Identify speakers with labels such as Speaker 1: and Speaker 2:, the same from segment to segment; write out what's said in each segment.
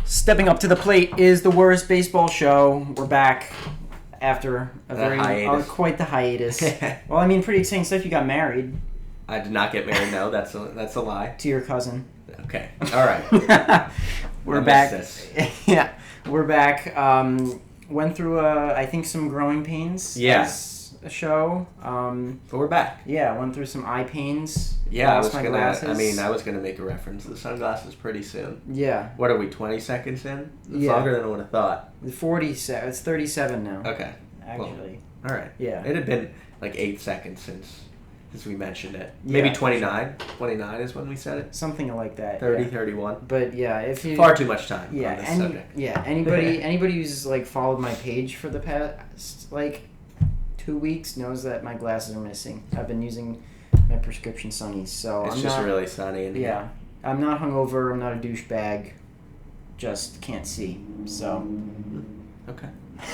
Speaker 1: Stepping up to the plate is the worst baseball show. We're back after a quite the hiatus. Well, I mean, pretty exciting stuff. You got married.
Speaker 2: I did not get married. No, that's a lie.
Speaker 1: To your cousin.
Speaker 2: Okay. All right.
Speaker 1: We're back. Yeah, we're back. Went through I think some growing pains.
Speaker 2: Yes.
Speaker 1: A show.
Speaker 2: But we're back.
Speaker 1: Yeah, went through some eye pains.
Speaker 2: Yeah, I was gonna make a reference to the sunglasses pretty soon.
Speaker 1: Yeah.
Speaker 2: What are we? 20 seconds in? It's
Speaker 1: Yeah.
Speaker 2: longer than I would have thought.
Speaker 1: 47. It's 37 now.
Speaker 2: Okay.
Speaker 1: Actually.
Speaker 2: Well, all right.
Speaker 1: Yeah.
Speaker 2: It had been like 8 seconds since we mentioned it. Maybe 29. 29 is when we said it.
Speaker 1: Something like that.
Speaker 2: 30,
Speaker 1: yeah.
Speaker 2: 31.
Speaker 1: But yeah, if you
Speaker 2: far too much time on this subject.
Speaker 1: Yeah, anybody who's like followed my page for the past like 2 weeks knows that my glasses are missing. I've been using my prescription sunnies, so
Speaker 2: it's just really sunny in here.
Speaker 1: Yeah, I'm not hungover. I'm not a douchebag. Just can't see. So.
Speaker 2: Okay.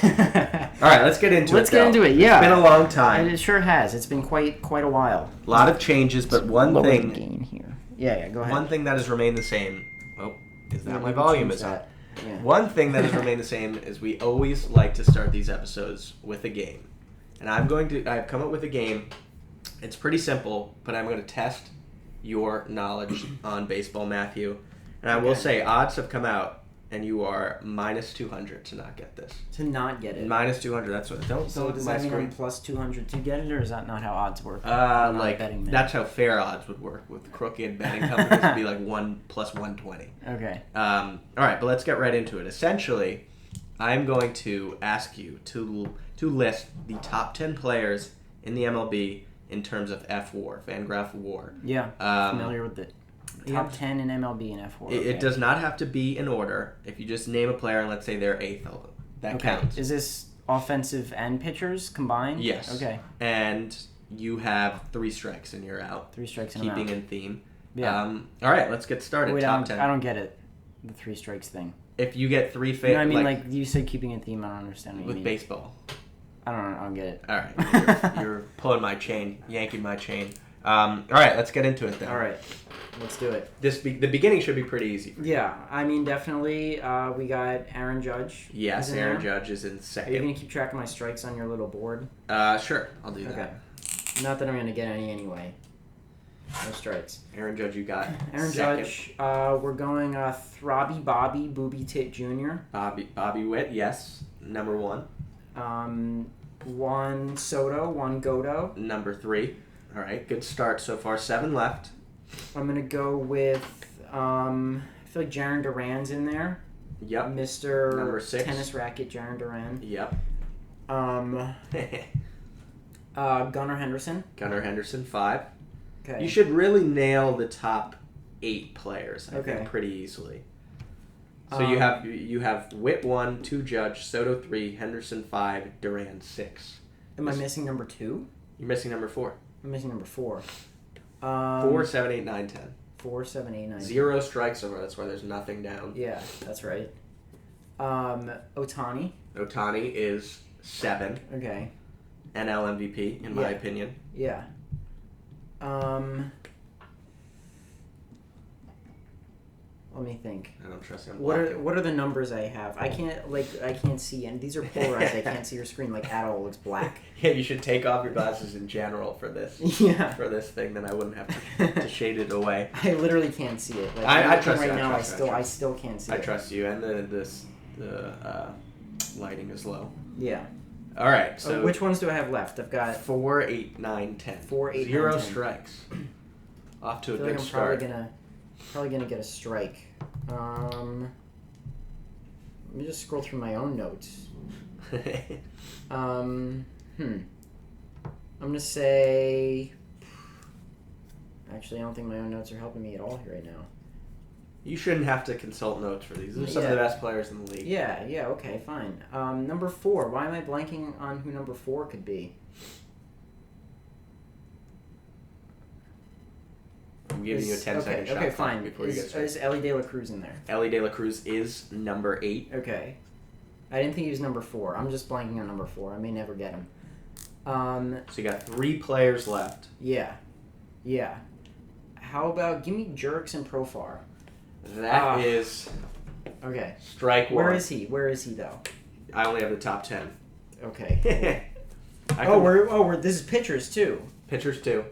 Speaker 2: All right, let's get into it.
Speaker 1: Let's get into it. Yeah,
Speaker 2: it's been a long time.
Speaker 1: It sure has. It's been quite a while.
Speaker 2: A lot of changes, but one thing.
Speaker 1: Gain here. Yeah. Go ahead.
Speaker 2: One thing that has remained the same. Oh, is that my volume is up?
Speaker 1: Yeah.
Speaker 2: One thing that has remained the same is we always like to start these episodes with a game, and I've come up with a game. It's pretty simple, but I'm going to test your knowledge on baseball, Matthew. And I will say, odds have come out, and you are minus 200 to not get this.
Speaker 1: To not get it.
Speaker 2: Minus 200. That's what. Don't.
Speaker 1: So does that mean I'm plus 200 to get it, or is that not how odds work?
Speaker 2: That's how fair odds would work with crooked betting companies. It'd be like 1 plus 120.
Speaker 1: Okay.
Speaker 2: All right, but let's get right into it. Essentially, I'm going to ask you to list the top 10 players in the MLB in terms of F-WAR, Fangraph WAR.
Speaker 1: Yeah, familiar with it. Top 10 in MLB and F-WAR.
Speaker 2: It does not have to be in order. If you just name a player and let's say they're eighth, that counts.
Speaker 1: Is this offensive and pitchers combined?
Speaker 2: Yes.
Speaker 1: Okay.
Speaker 2: And you have 3 strikes and you're out.
Speaker 1: 3 strikes and
Speaker 2: keeping
Speaker 1: I'm out.
Speaker 2: in theme.
Speaker 1: Yeah.
Speaker 2: All right, let's get started.
Speaker 1: Wait,
Speaker 2: top 10.
Speaker 1: I don't get it. The 3 strikes thing.
Speaker 2: If you get 3
Speaker 1: No, I mean, like you said, keeping in theme. I don't understand what you
Speaker 2: with
Speaker 1: mean.
Speaker 2: baseball.
Speaker 1: I don't get it.
Speaker 2: All right, you're pulling my chain, yanking my chain. All right, let's get into it then.
Speaker 1: All right, let's do it.
Speaker 2: The beginning should be pretty easy.
Speaker 1: Yeah, I mean, definitely. We got Aaron Judge.
Speaker 2: Yes, Aaron Judge is in second.
Speaker 1: Are you gonna keep track of my strikes on your little board?
Speaker 2: Sure, I'll do that.
Speaker 1: Okay. Not that I'm gonna get any anyway. No strikes.
Speaker 2: Aaron Judge, you got
Speaker 1: Aaron
Speaker 2: second.
Speaker 1: Judge. We're going Throbby Bobby Booby Tit Jr.
Speaker 2: Bobby Witt, yes, number 1.
Speaker 1: 1 Soto, 1 Goto.
Speaker 2: Number 3. All right, good start so far. 7 left.
Speaker 1: I'm gonna go with. I feel like Jarren Duran's in there.
Speaker 2: Yep.
Speaker 1: Mr.
Speaker 2: Number 6.
Speaker 1: Tennis racket Jarren Duran.
Speaker 2: Yep.
Speaker 1: Gunnar Henderson.
Speaker 2: Gunnar Henderson, 5.
Speaker 1: Okay.
Speaker 2: You should really nail the top 8 players. I think pretty easily. So you have Witt 1, 2 Judge, Soto 3, Henderson 5, Duran 6.
Speaker 1: Am I missing number 2?
Speaker 2: You're missing number 4.
Speaker 1: I'm missing number 4.
Speaker 2: 4, 7, 8, 9, 10.
Speaker 1: 4, 7, 8, 9.
Speaker 2: 0 strikes over. That's why there's nothing down.
Speaker 1: Yeah, that's right. Ohtani.
Speaker 2: Ohtani is 7.
Speaker 1: Okay.
Speaker 2: NL MVP, in my opinion.
Speaker 1: Yeah. Let me think.
Speaker 2: I don't trust him.
Speaker 1: What are the numbers I have? I can't see, and these are polarized. I can't see your screen at all. It's black.
Speaker 2: Yeah, you should take off your glasses in general for this.
Speaker 1: Yeah.
Speaker 2: For this thing, then I wouldn't have to shade it away.
Speaker 1: I literally can't see it.
Speaker 2: I trust
Speaker 1: right
Speaker 2: you.
Speaker 1: now. I still can't see it.
Speaker 2: I trust you, and the lighting is low.
Speaker 1: Yeah.
Speaker 2: All right. So
Speaker 1: which ones do I have left? I've got
Speaker 2: 4, 8, 9, 10.
Speaker 1: 4, 8,
Speaker 2: 0
Speaker 1: 9, 10.
Speaker 2: strikes. Off to a good
Speaker 1: I'm
Speaker 2: start.
Speaker 1: Probably gonna get a strike. Let me just scroll through my own notes. I'm gonna say. Actually, I don't think my own notes are helping me at all here right now.
Speaker 2: You shouldn't have to consult notes for these. These are some of the best players in the league.
Speaker 1: Yeah, okay, fine. Number 4. Why am I blanking on who number 4 could be?
Speaker 2: I'm giving you a 10-second shot.
Speaker 1: Okay, fine.
Speaker 2: Before you get started.
Speaker 1: Is Ellie De La Cruz in there?
Speaker 2: Ellie De La Cruz is number 8.
Speaker 1: Okay. I didn't think he was number 4. I'm just blanking on number 4. I may never get him.
Speaker 2: So you got 3 players left.
Speaker 1: Yeah. How about give me Jerks and Profar?
Speaker 2: That is
Speaker 1: Okay.
Speaker 2: Strike one.
Speaker 1: Where is he? Where is he though?
Speaker 2: I only have the top 10.
Speaker 1: Okay.
Speaker 2: I
Speaker 1: we're this is pitchers too.
Speaker 2: Pitchers too.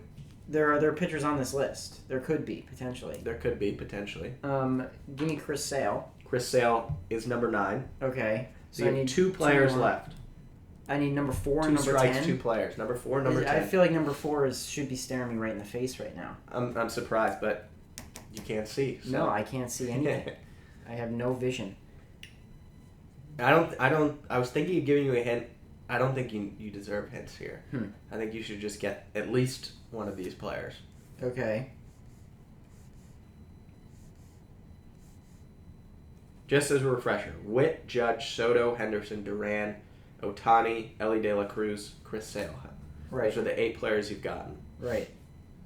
Speaker 1: There are pitchers on this list. There could be potentially.
Speaker 2: There could be potentially.
Speaker 1: Give me Chris Sale.
Speaker 2: Chris Sale is number 9.
Speaker 1: Okay.
Speaker 2: So you have 2 players left.
Speaker 1: I need number 4 and
Speaker 2: 2
Speaker 1: number
Speaker 2: strikes,
Speaker 1: 10.
Speaker 2: 2 players. Number 4, number 10.
Speaker 1: I feel like number 4 should be staring me right in the face right now.
Speaker 2: I'm surprised, but you can't see. So.
Speaker 1: No, I can't see anything. I have no vision.
Speaker 2: I was thinking of giving you a hint. I don't think you deserve hints here. I think you should just get at least one of these players.
Speaker 1: Okay.
Speaker 2: Just as a refresher, Witt, Judge, Soto, Henderson, Duran, Ohtani, Ellie De La Cruz, Chris Sale.
Speaker 1: Right.
Speaker 2: Those are the 8 players you've gotten.
Speaker 1: Right.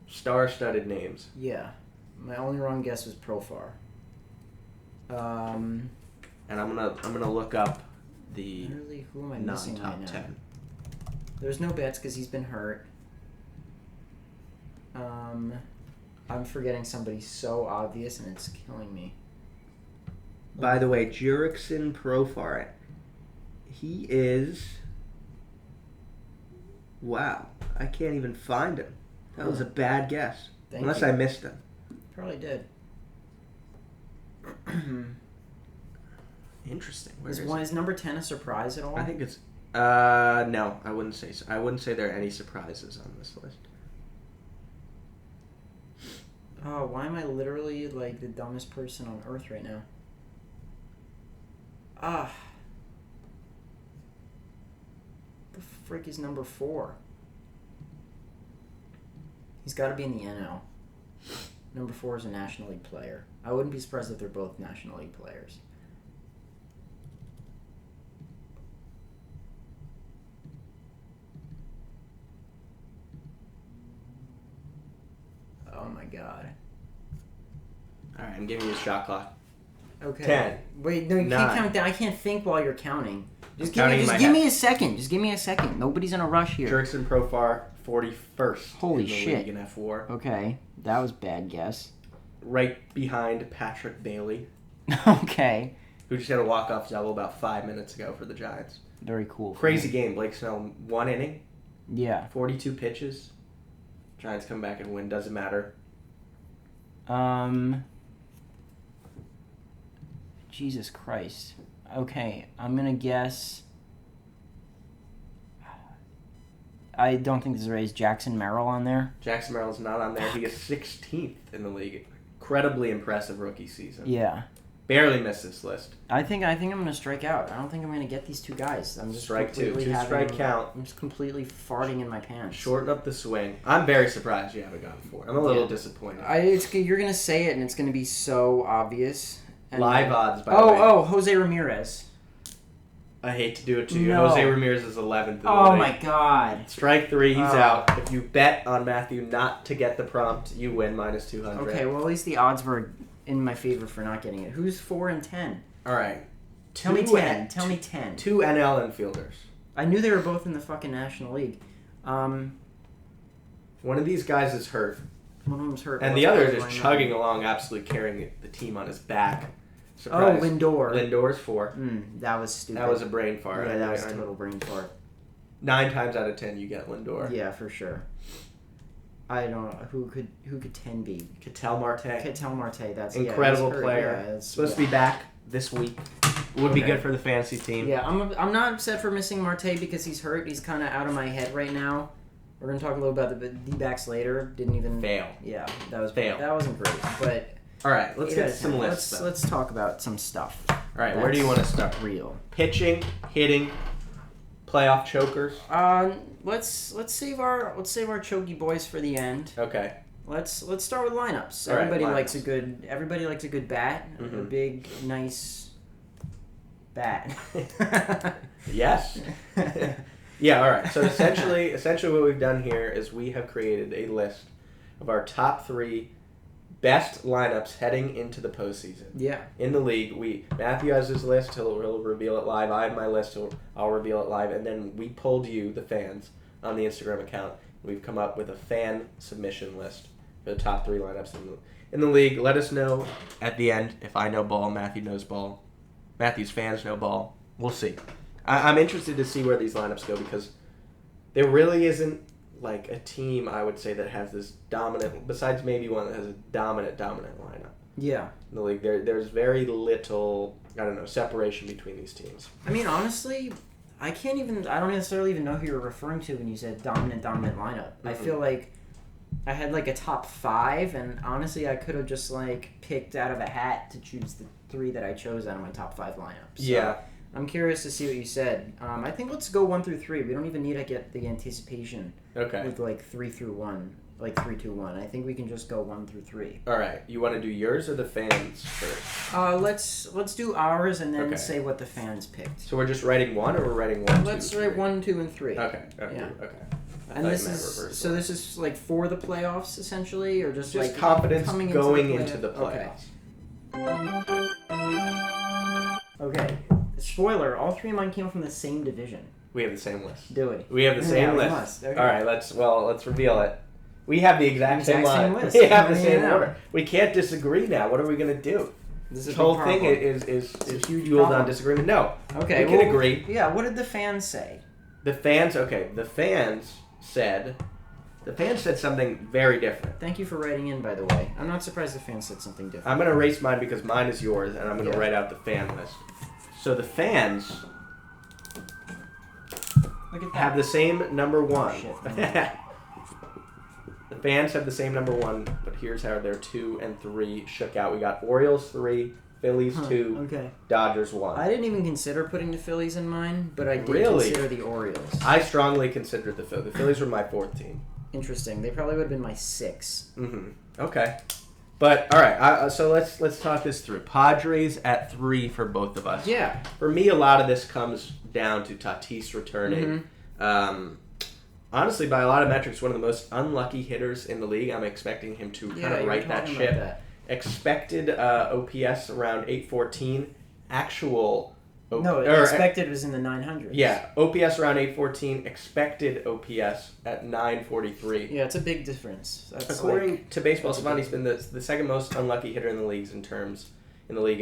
Speaker 2: Star-studded names.
Speaker 1: Yeah. My only wrong guess was Profar.
Speaker 2: And I'm gonna look up the
Speaker 1: Literally, who am I missing
Speaker 2: non-top
Speaker 1: right now?
Speaker 2: 10.
Speaker 1: There's no bets because he's been hurt. I'm forgetting somebody so obvious and it's killing me.
Speaker 2: By the way, Jurickson Profar. He is... Wow. I can't even find him. That was a bad guess. Unless I missed him.
Speaker 1: Probably did.
Speaker 2: Interesting.
Speaker 1: Is number 10 a surprise at all?
Speaker 2: I think it's... no. I wouldn't say so. I wouldn't say there are any surprises on this list.
Speaker 1: Oh, why am I literally like the dumbest person on earth right now? The frick is number 4? He's got to be in the NL. Number 4 is a National League player. I wouldn't be surprised if they're both National League players. Oh my god.
Speaker 2: Alright, I'm giving you a shot clock.
Speaker 1: Okay.
Speaker 2: 10.
Speaker 1: Wait, no, you
Speaker 2: 9.
Speaker 1: can't count down. I can't think while you're counting. Just give
Speaker 2: Counting in my
Speaker 1: give
Speaker 2: head.
Speaker 1: me a second. Just give me a second. Nobody's in a rush here.
Speaker 2: Jurickson Profar, 41st
Speaker 1: Holy
Speaker 2: in the
Speaker 1: shit.
Speaker 2: league in F4.
Speaker 1: Okay, that was bad guess.
Speaker 2: Right behind Patrick Bailey,
Speaker 1: Okay.
Speaker 2: who just had a walk-off double about 5 minutes ago for the Giants.
Speaker 1: Very cool.
Speaker 2: Crazy game. Blake Snell, 1 inning,
Speaker 1: Yeah.
Speaker 2: 42 pitches. Giants come back and win. Doesn't matter.
Speaker 1: Jesus Christ. Okay, I'm gonna guess. I don't think this is right. Is Jackson Merrill on there?
Speaker 2: Jackson Merrill's not on there. He is 16th in the league. Incredibly impressive rookie season.
Speaker 1: Yeah.
Speaker 2: Barely missed this list.
Speaker 1: I think I'm gonna strike out. I don't think I'm gonna get these 2 guys. I'm just
Speaker 2: Strike 2.
Speaker 1: completely
Speaker 2: 2 strike
Speaker 1: having-
Speaker 2: count.
Speaker 1: I'm just completely farting in my pants.
Speaker 2: Shorten up the swing. I'm very surprised you haven't gone 4. I'm a little disappointed.
Speaker 1: You're gonna say it and it's gonna be so obvious. And
Speaker 2: Live odds, by the way.
Speaker 1: Jose Ramirez.
Speaker 2: I hate to do it to you.
Speaker 1: No.
Speaker 2: Jose Ramirez is 11th in the
Speaker 1: Oh
Speaker 2: league.
Speaker 1: my god.
Speaker 2: Strike 3, he's out. If you bet on Matthew not to get the prompt, you win minus 200.
Speaker 1: Okay, well at least the odds were in my favor for not getting it. Who's 4 and 10?
Speaker 2: All right.
Speaker 1: Tell me 10. Tell me 10.
Speaker 2: 2 NL infielders.
Speaker 1: I knew they were both in the fucking National League.
Speaker 2: One of these guys is hurt,
Speaker 1: One of them's hurt.
Speaker 2: and the other is just chugging along, absolutely carrying the team on his back. Surprise.
Speaker 1: Oh, Lindor.
Speaker 2: Lindor's 4.
Speaker 1: That was stupid.
Speaker 2: That was a brain fart.
Speaker 1: Yeah, that was a
Speaker 2: I-
Speaker 1: total brain fart.
Speaker 2: 9 times out of 10, you get Lindor.
Speaker 1: Yeah, for sure. I don't know who could 10 be.
Speaker 2: Ketel Marte.
Speaker 1: Ketel Marte. That's
Speaker 2: Incredible
Speaker 1: he's hurt.
Speaker 2: player.
Speaker 1: Yeah, that's
Speaker 2: Supposed to be back this week. Would be good for the fantasy team.
Speaker 1: Yeah, I'm not upset for missing Marte because he's hurt. He's kind of out of my head right now. We're gonna talk a little about the D-backs later. Didn't even
Speaker 2: Fail.
Speaker 1: Yeah, that was
Speaker 2: Fail.
Speaker 1: That wasn't great, but
Speaker 2: All right, let's
Speaker 1: 8
Speaker 2: get
Speaker 1: out of
Speaker 2: some
Speaker 1: 10.
Speaker 2: lists.
Speaker 1: Let's talk about some stuff.
Speaker 2: All right, where do you want to start?
Speaker 1: Real.
Speaker 2: Pitching, hitting, playoff chokers.
Speaker 1: Let's save our choky boys for the end.
Speaker 2: Okay.
Speaker 1: Let's start with lineups.
Speaker 2: All right,
Speaker 1: Everybody
Speaker 2: lineups.
Speaker 1: likes a good bat, a
Speaker 2: Mhm.
Speaker 1: big nice bat.
Speaker 2: Yes. Yeah. All right. So essentially, what we've done here is we have created a list of our top 3 best lineups heading into the postseason.
Speaker 1: Yeah.
Speaker 2: In the league, Matthew has his list. He'll reveal it live. I have my list. I'll reveal it live, and then we polled you, the fans, on the Instagram account. We've come up with a fan submission list for the top 3 lineups in the league. Let us know at the end if I know ball, Matthew knows ball, Matthew's fans know ball. We'll see. I'm interested to see where these lineups go because there really isn't like a team, I would say, that has this dominant, besides maybe one that has a dominant lineup.
Speaker 1: Yeah.
Speaker 2: In the league, there's very little, I don't know, separation between these teams.
Speaker 1: I mean, honestly, I don't necessarily even know who you're referring to when you said dominant lineup. I feel like I had like a top 5, and honestly, I could have just like picked out of a hat to choose the 3 that I chose out of my top 5 lineups. So
Speaker 2: Yeah.
Speaker 1: I'm curious to see what you said. I think let's go 1 through 3. We don't even need to get the anticipation with like 3 through 1, like 3, 2, 1. I think we can just go 1 through 3.
Speaker 2: All right. You want to do yours or the fans first?
Speaker 1: Let's do ours and then say what the fans picked.
Speaker 2: So we're just writing 1 or we're writing 1, 2,
Speaker 1: Let's
Speaker 2: 3?
Speaker 1: write 1, 2, and 3.
Speaker 2: Okay.
Speaker 1: Yeah.
Speaker 2: Okay.
Speaker 1: And this is like for the playoffs essentially, or just like
Speaker 2: confidence
Speaker 1: coming
Speaker 2: going
Speaker 1: into
Speaker 2: the playoffs.
Speaker 1: Okay. Spoiler: all 3 of mine came from the same division.
Speaker 2: We have the same list.
Speaker 1: Do we?
Speaker 2: We have the same list.
Speaker 1: We must. Okay.
Speaker 2: All right. Let's reveal it. We have the exact same
Speaker 1: list.
Speaker 2: We have the same order. We can't disagree now. What are we gonna do?
Speaker 1: This
Speaker 2: whole thing is fueled on disagreement. No.
Speaker 1: Okay.
Speaker 2: We can agree.
Speaker 1: Yeah. What did the fans say?
Speaker 2: The fans said something very different.
Speaker 1: Thank you for writing in, by the way. I'm not surprised the fans said something different.
Speaker 2: I'm going to erase mine because mine is yours, and I'm going to write out the fan list. So the fans
Speaker 1: Look at that.
Speaker 2: have the same number 1.
Speaker 1: Shit,
Speaker 2: The fans have the same number 1, but here's how their 2 and 3 shook out. We got Orioles 3, Phillies 2, Dodgers 1.
Speaker 1: I didn't even consider putting the Phillies in mine, but I did consider the Orioles.
Speaker 2: I strongly considered the Phillies. The Phillies were my 4th team.
Speaker 1: Interesting. They probably would have been my 6.
Speaker 2: Mm-hmm. Okay. But, all right, so let's talk this through. Padres at 3 for both of us.
Speaker 1: Yeah.
Speaker 2: For me, a lot of this comes down to Tatis returning. Honestly, by a lot of metrics, one of the most unlucky hitters in the league. I'm expecting him to kind of right that ship. Expected OPS around 814. Actual
Speaker 1: expected was in the 900s.
Speaker 2: Yeah, OPS around 814. Expected OPS at 943.
Speaker 1: Yeah, it's a big difference.
Speaker 2: According to Baseball Savant, he's been the second most unlucky hitter in the league in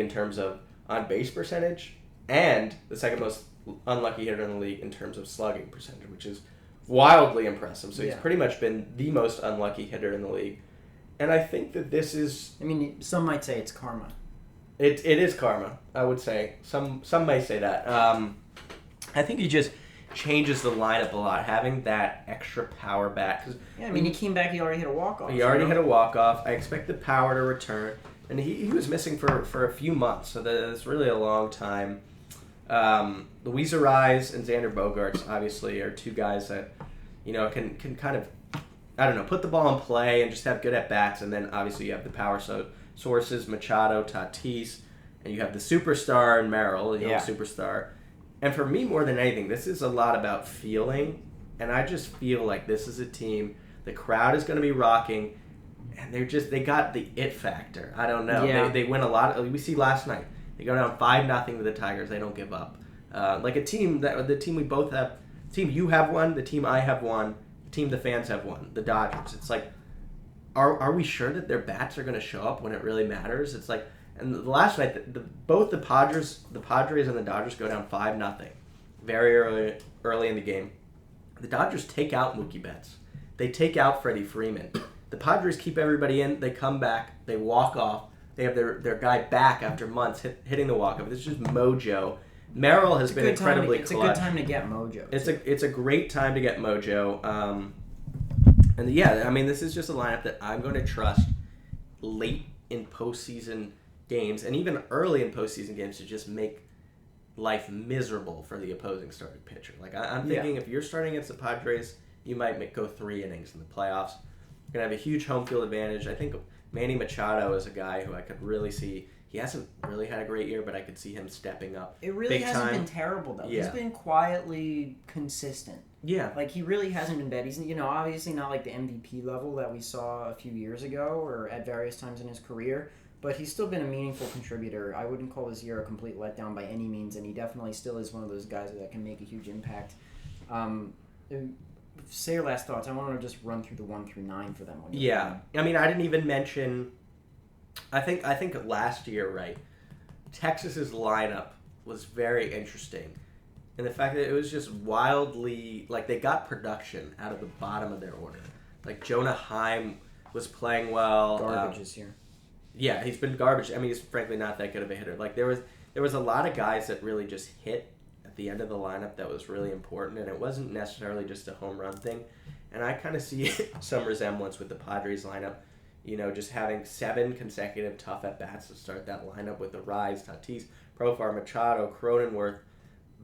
Speaker 2: terms of on base percentage, and the second most unlucky hitter in the league in terms of slugging percentage, which is wildly impressive. So he's pretty much been the most unlucky hitter in the league, and I think that this is.
Speaker 1: I mean, some might say it's karma.
Speaker 2: It is karma, I would say. Some may say that. I think he just changes the lineup a lot, having that extra power back.
Speaker 1: Yeah, I mean, he came back, he already hit a walk-off.
Speaker 2: He already hit a walk-off. I expect the power to return. And he was missing for a few months, so that's really a long time. Luis Arraez and Xander Bogaerts, obviously, are 2 guys that, can kind of, I don't know, put the ball in play and just have good at-bats. And then, obviously, you have the power sources, Machado, Tatis, and you have the superstar and Merrill, the young superstar. And for me, more than anything, this is a lot about feeling, and I just feel like this is a team, the crowd is going to be rocking, and they got the it factor. I don't know.
Speaker 1: Yeah.
Speaker 2: They win a lot. We see last night, they go down 5-0 to the Tigers. They don't give up. Like the team we both have, the team you have won, the team I have won, the team the fans have won, the Dodgers. It's like, Are we sure that their bats are going to show up when it really matters? It's like, and the last night, both the Padres and the Dodgers go down 5-0, very early in the game. The Dodgers take out Mookie Betts. They take out Freddie Freeman. The Padres keep everybody in. They come back. They walk off. They have their guy back after months hitting the walk off. It's just mojo. Merrill has been incredibly clutch.
Speaker 1: It's a good time to get mojo.
Speaker 2: It's a great time to get mojo. And yeah, I mean, this is just a lineup that I'm going to trust late in postseason games and even early in postseason games to just make life miserable for the opposing starting pitcher. Like, I'm thinking if you're starting against the Padres, you might go 3 innings in the playoffs. You're going to have a huge home field advantage. I think Manny Machado is a guy who I could really see. He hasn't really had a great year, but I could see him stepping up.
Speaker 1: It really hasn't been terrible, though.
Speaker 2: Yeah.
Speaker 1: He's been quietly consistent.
Speaker 2: Yeah.
Speaker 1: Like, he really hasn't been bad. He's, obviously not like the MVP level that we saw a few years ago or at various times in his career, but he's still been a meaningful contributor. I wouldn't call this year a complete letdown by any means, and he definitely still is one of those guys that can make a huge impact. Say your last thoughts. I want to just run through the 1 through 9 for them.
Speaker 2: Yeah. I mean, I didn't even mention I think last year, right, Texas's lineup was very interesting. And the fact that it was just wildly, like, they got production out of the bottom of their order. Like, Jonah Heim was playing well.
Speaker 1: Garbage this year.
Speaker 2: Yeah, he's been garbage. I mean, he's frankly not that good of a hitter. Like, there was a lot of guys that really just hit at the end of the lineup that was really important, and it wasn't necessarily just a home run thing. And I kind of see some resemblance with the Padres lineup. You know, just having 7 consecutive tough at-bats to start that lineup with the Rise, Tatis, Profar, Machado, Cronenworth,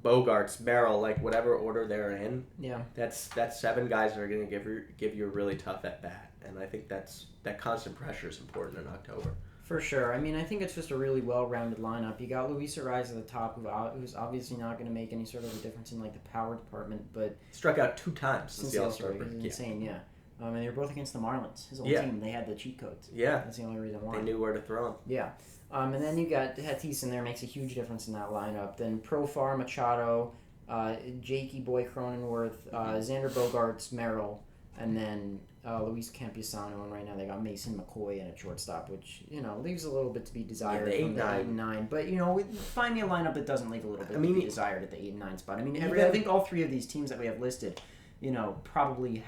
Speaker 2: Bogarts, Merrill, like whatever order they're in.
Speaker 1: Yeah.
Speaker 2: That's 7 guys that are going to give you a really tough at-bat. And I think that constant pressure is important in October.
Speaker 1: For sure. I mean, I think it's just a really well-rounded lineup. You got Luis Arraez at the top, who's obviously not going to make any sort of a difference in like the power department, but
Speaker 2: struck out 2 times since the All-Star break.
Speaker 1: It's insane, yeah. And they were both against the Marlins. His old team, they had the cheat codes.
Speaker 2: Yeah.
Speaker 1: That's the only reason why.
Speaker 2: They knew where to throw him.
Speaker 1: Yeah. And then you got Tatis in there, makes a huge difference in that lineup. Then Profar, Machado, Jakey Boy Cronenworth, Xander Bogaerts, Merrill, and then Luis Campusano. And right now they got Mason McCoy in at shortstop, which, you know, leaves a little bit to be desired from the 8 and 9. But, you know, find me a lineup that doesn't leave a little bit to be desired at the 8 and 9 spot. I mean, I think all 3 of these teams that we have listed, you know, probably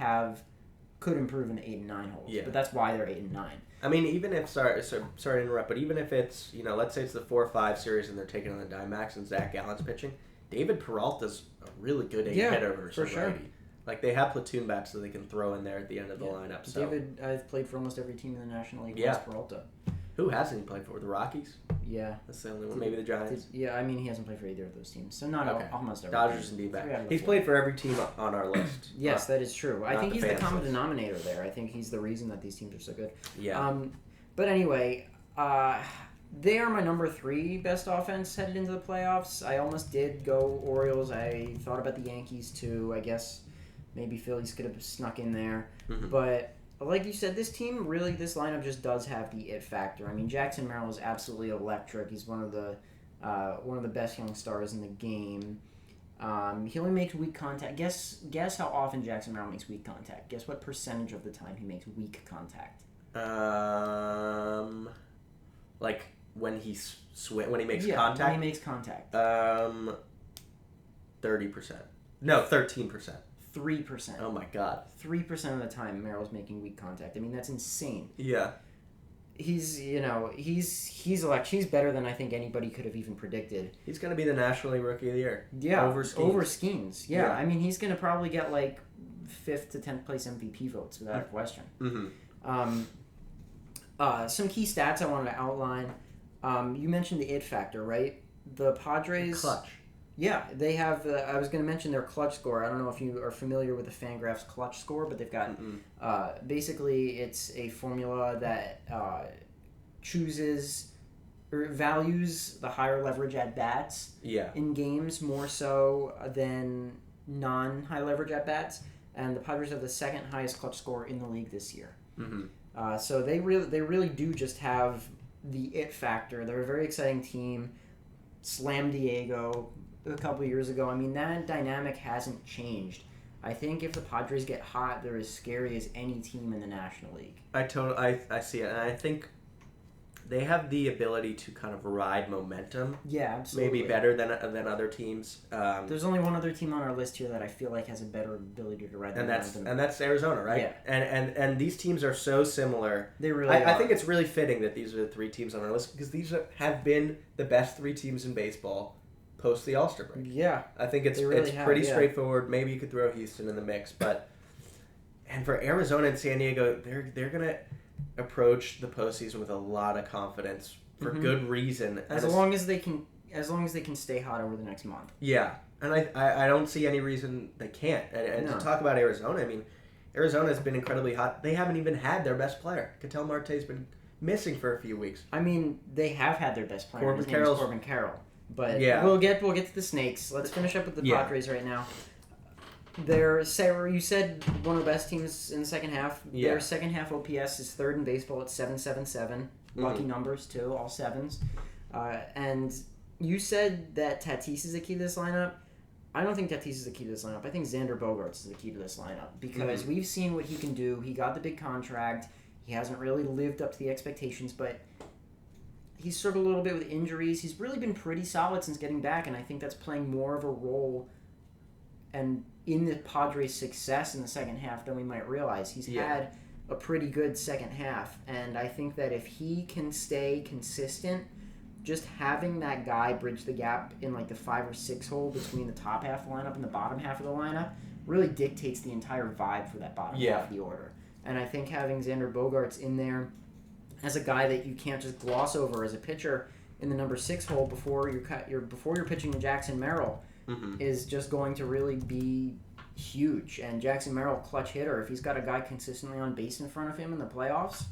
Speaker 1: could improve in the 8 and 9 holes.
Speaker 2: Yeah.
Speaker 1: But that's why they're 8 and 9.
Speaker 2: I mean, even if sorry to interrupt, but even if it's, you know, let's say it's the 4-5 series and they're taking on the Diamondbacks and Zach Gallen's pitching, David Peralta's a really good hitter versus righty. Like, they have platoon bats that they can throw in there at the end of the lineup. So.
Speaker 1: David, I've played for almost every team in the National League. Yeah. Peralta.
Speaker 2: Who hasn't he played for? The Rockies?
Speaker 1: Yeah.
Speaker 2: That's the only one. Maybe the Giants?
Speaker 1: Yeah, I mean, he hasn't played for either of those teams. So not almost every
Speaker 2: Dodgers and D-backs. He's played for every team on our list.
Speaker 1: Yes, that is true. I think he's the common denominator there. I think he's the reason that these teams are so good.
Speaker 2: Yeah.
Speaker 1: But anyway, they are my number 3 best offense headed into the playoffs. I almost did go Orioles. I thought about the Yankees too. I guess maybe Phillies could have snuck in there. Mm-hmm. But like you said, this lineup just does have the it factor. I mean, Jackson Merrill is absolutely electric. He's one of the best young stars in the game. He only makes weak contact. Guess how often Jackson Merrill makes weak contact. Guess what percentage of the time he makes weak contact.
Speaker 2: Like when he makes contact.
Speaker 1: When he makes contact.
Speaker 2: 30%. No, 13%.
Speaker 1: 3%.
Speaker 2: Oh my God.
Speaker 1: 3% of the time, Merrill's making weak contact. I mean, that's insane.
Speaker 2: Yeah.
Speaker 1: He's electric. He's better than I think anybody could have even predicted.
Speaker 2: He's going to be the National League Rookie of the Year.
Speaker 1: Yeah. Over Skeens. Yeah. I mean, he's going to probably get like 5th to 10th place MVP votes without a question.
Speaker 2: Mm-hmm.
Speaker 1: Some key stats I wanted to outline. You mentioned the it factor, right? The Padres.
Speaker 2: Clutch.
Speaker 1: Yeah, they have. I was going to mention their clutch score. I don't know if you are familiar with the Fangraphs clutch score, but they've got basically it's a formula that chooses or values the higher leverage at bats in games more so than non-high leverage at bats, and the Padres have the 2nd highest clutch score in the league this year.
Speaker 2: Mm-hmm.
Speaker 1: So they really do just have the it factor. They're a very exciting team. Slam Diego a couple years ago. I mean, that dynamic hasn't changed. I think if the Padres get hot, they're as scary as any team in the National League.
Speaker 2: I see it, and I think they have the ability to kind of ride momentum.
Speaker 1: Yeah, absolutely.
Speaker 2: Maybe better than other teams.
Speaker 1: There's only one other team on our list here that I feel like has a better ability to ride momentum.
Speaker 2: And that's Arizona, right?
Speaker 1: Yeah.
Speaker 2: And these teams are so similar.
Speaker 1: They really are.
Speaker 2: I think it's really fitting that these are the 3 teams on our list because these have been the best 3 teams in baseball post the All-Star break.
Speaker 1: Yeah.
Speaker 2: I think it's pretty straightforward. Maybe you could throw Houston in the mix, and for Arizona and San Diego, they're gonna approach the postseason with a lot of confidence for good reason.
Speaker 1: As long as they can stay hot over the next month.
Speaker 2: Yeah, and I don't see any reason they can't. And to talk about Arizona, I mean, Arizona has been incredibly hot. They haven't even had their best player. Ketel Marte's been missing for a few weeks.
Speaker 1: I mean, they have had their best player. His name is Corbin Carroll. But we'll get to the Snakes. Let's finish up with the Padres right now. You said one of the best teams in the second half.
Speaker 2: Yeah.
Speaker 1: Their second half OPS is 3rd in baseball at 777. Lucky numbers too, all 7s. And you said that Tatis is the key to this lineup. I don't think Tatis is the key to this lineup. I think Xander Bogaerts is the key to this lineup because we've seen what he can do. He got the big contract. He hasn't really lived up to the expectations, but he's struggled a little bit with injuries. He's really been pretty solid since getting back, and I think that's playing more of a role and in the Padres' success in the second half than we might realize. He's had a pretty good second half, and I think that if he can stay consistent, just having that guy bridge the gap in like the 5 or 6 hole between the top half of the lineup and the bottom half of the lineup really dictates the entire vibe for that bottom half of the order. And I think having Xander Bogaerts in there as a guy that you can't just gloss over as a pitcher in the number 6 hole before you're pitching to Jackson Merrill is just going to really be huge. And Jackson Merrill, clutch hitter, if he's got a guy consistently on base in front of him in the playoffs,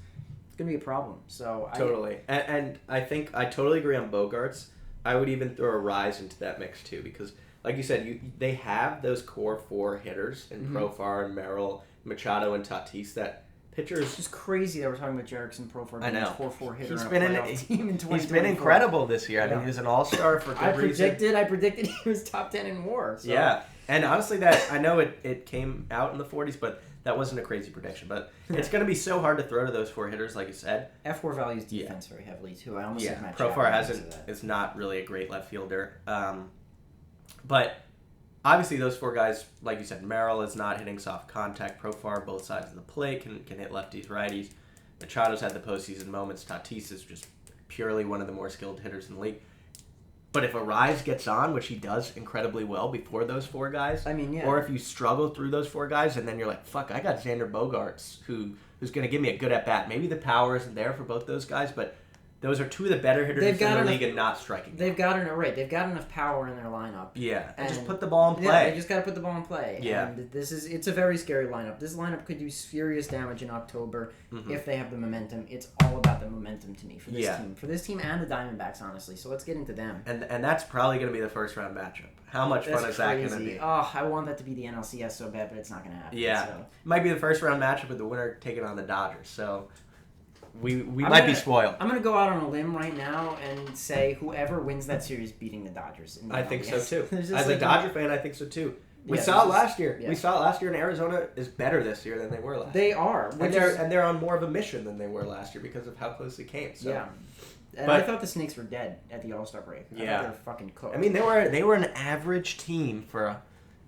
Speaker 1: it's going to be a problem. So
Speaker 2: totally. And I think I totally agree on Bogaerts. I would even throw Arraez into that mix too, because like you said, they have those core 4 hitters in Profar and Merrill, Machado and Tatis that pitchers.
Speaker 1: It's just crazy that we're talking about Jerickson Profar being a 4-4 hitter
Speaker 2: he's
Speaker 1: in a
Speaker 2: been
Speaker 1: playoff team in 2024.
Speaker 2: He's been incredible this year. I mean, he was an all-star for good reason.
Speaker 1: I predicted he was top 10 in WAR. So.
Speaker 2: Yeah, and honestly, that I know it came out in the 40s, but that wasn't a crazy prediction. But it's going to be so hard to throw to those 4 hitters, like you said.
Speaker 1: F4 values defense very heavily too. I almost said Matt
Speaker 2: Profar is not really a great left fielder, but. Obviously, those 4 guys, like you said, Merrill is not hitting soft contact. Profar, both sides of the plate, can hit lefties, righties. Machado's had the postseason moments. Tatis is just purely one of the more skilled hitters in the league. But if Arraez gets on, which he does incredibly well before those 4 guys, or if you struggle through those 4 guys and then you're like, fuck, I got Xander Bogaerts who's going to give me a good at-bat. Maybe the power isn't there for both those guys, but those are 2 of the better hitters in the league and not striking.
Speaker 1: They've got enough power in their lineup.
Speaker 2: Yeah, and just put the ball in play.
Speaker 1: Yeah, they just got to put the ball in play.
Speaker 2: Yeah,
Speaker 1: and it's a very scary lineup. This lineup could do furious damage in October if they have the momentum. It's all about the momentum to me for this team and the Diamondbacks, honestly. So let's get into them.
Speaker 2: And that's probably going to be the first round matchup. How much fun is that going to be?
Speaker 1: Oh, I want that to be the NLCS so bad, but it's not going to happen.
Speaker 2: Yeah,
Speaker 1: so.
Speaker 2: Might be the first round matchup with the winner taking on the Dodgers. So. We might be spoiled.
Speaker 1: I'm going to go out on a limb right now and say whoever wins that series beating the Dodgers.
Speaker 2: I think so too. As a Dodger fan, I think so too. We saw it last year. Yeah. We saw it last year, and Arizona is better this year than they were last year.
Speaker 1: They are.
Speaker 2: And they're on more of a mission than they were last year because of how close they came. So.
Speaker 1: Yeah. And I thought the Snakes were dead at the All-Star break. I thought they were fucking cooked.
Speaker 2: I mean, they were an average team for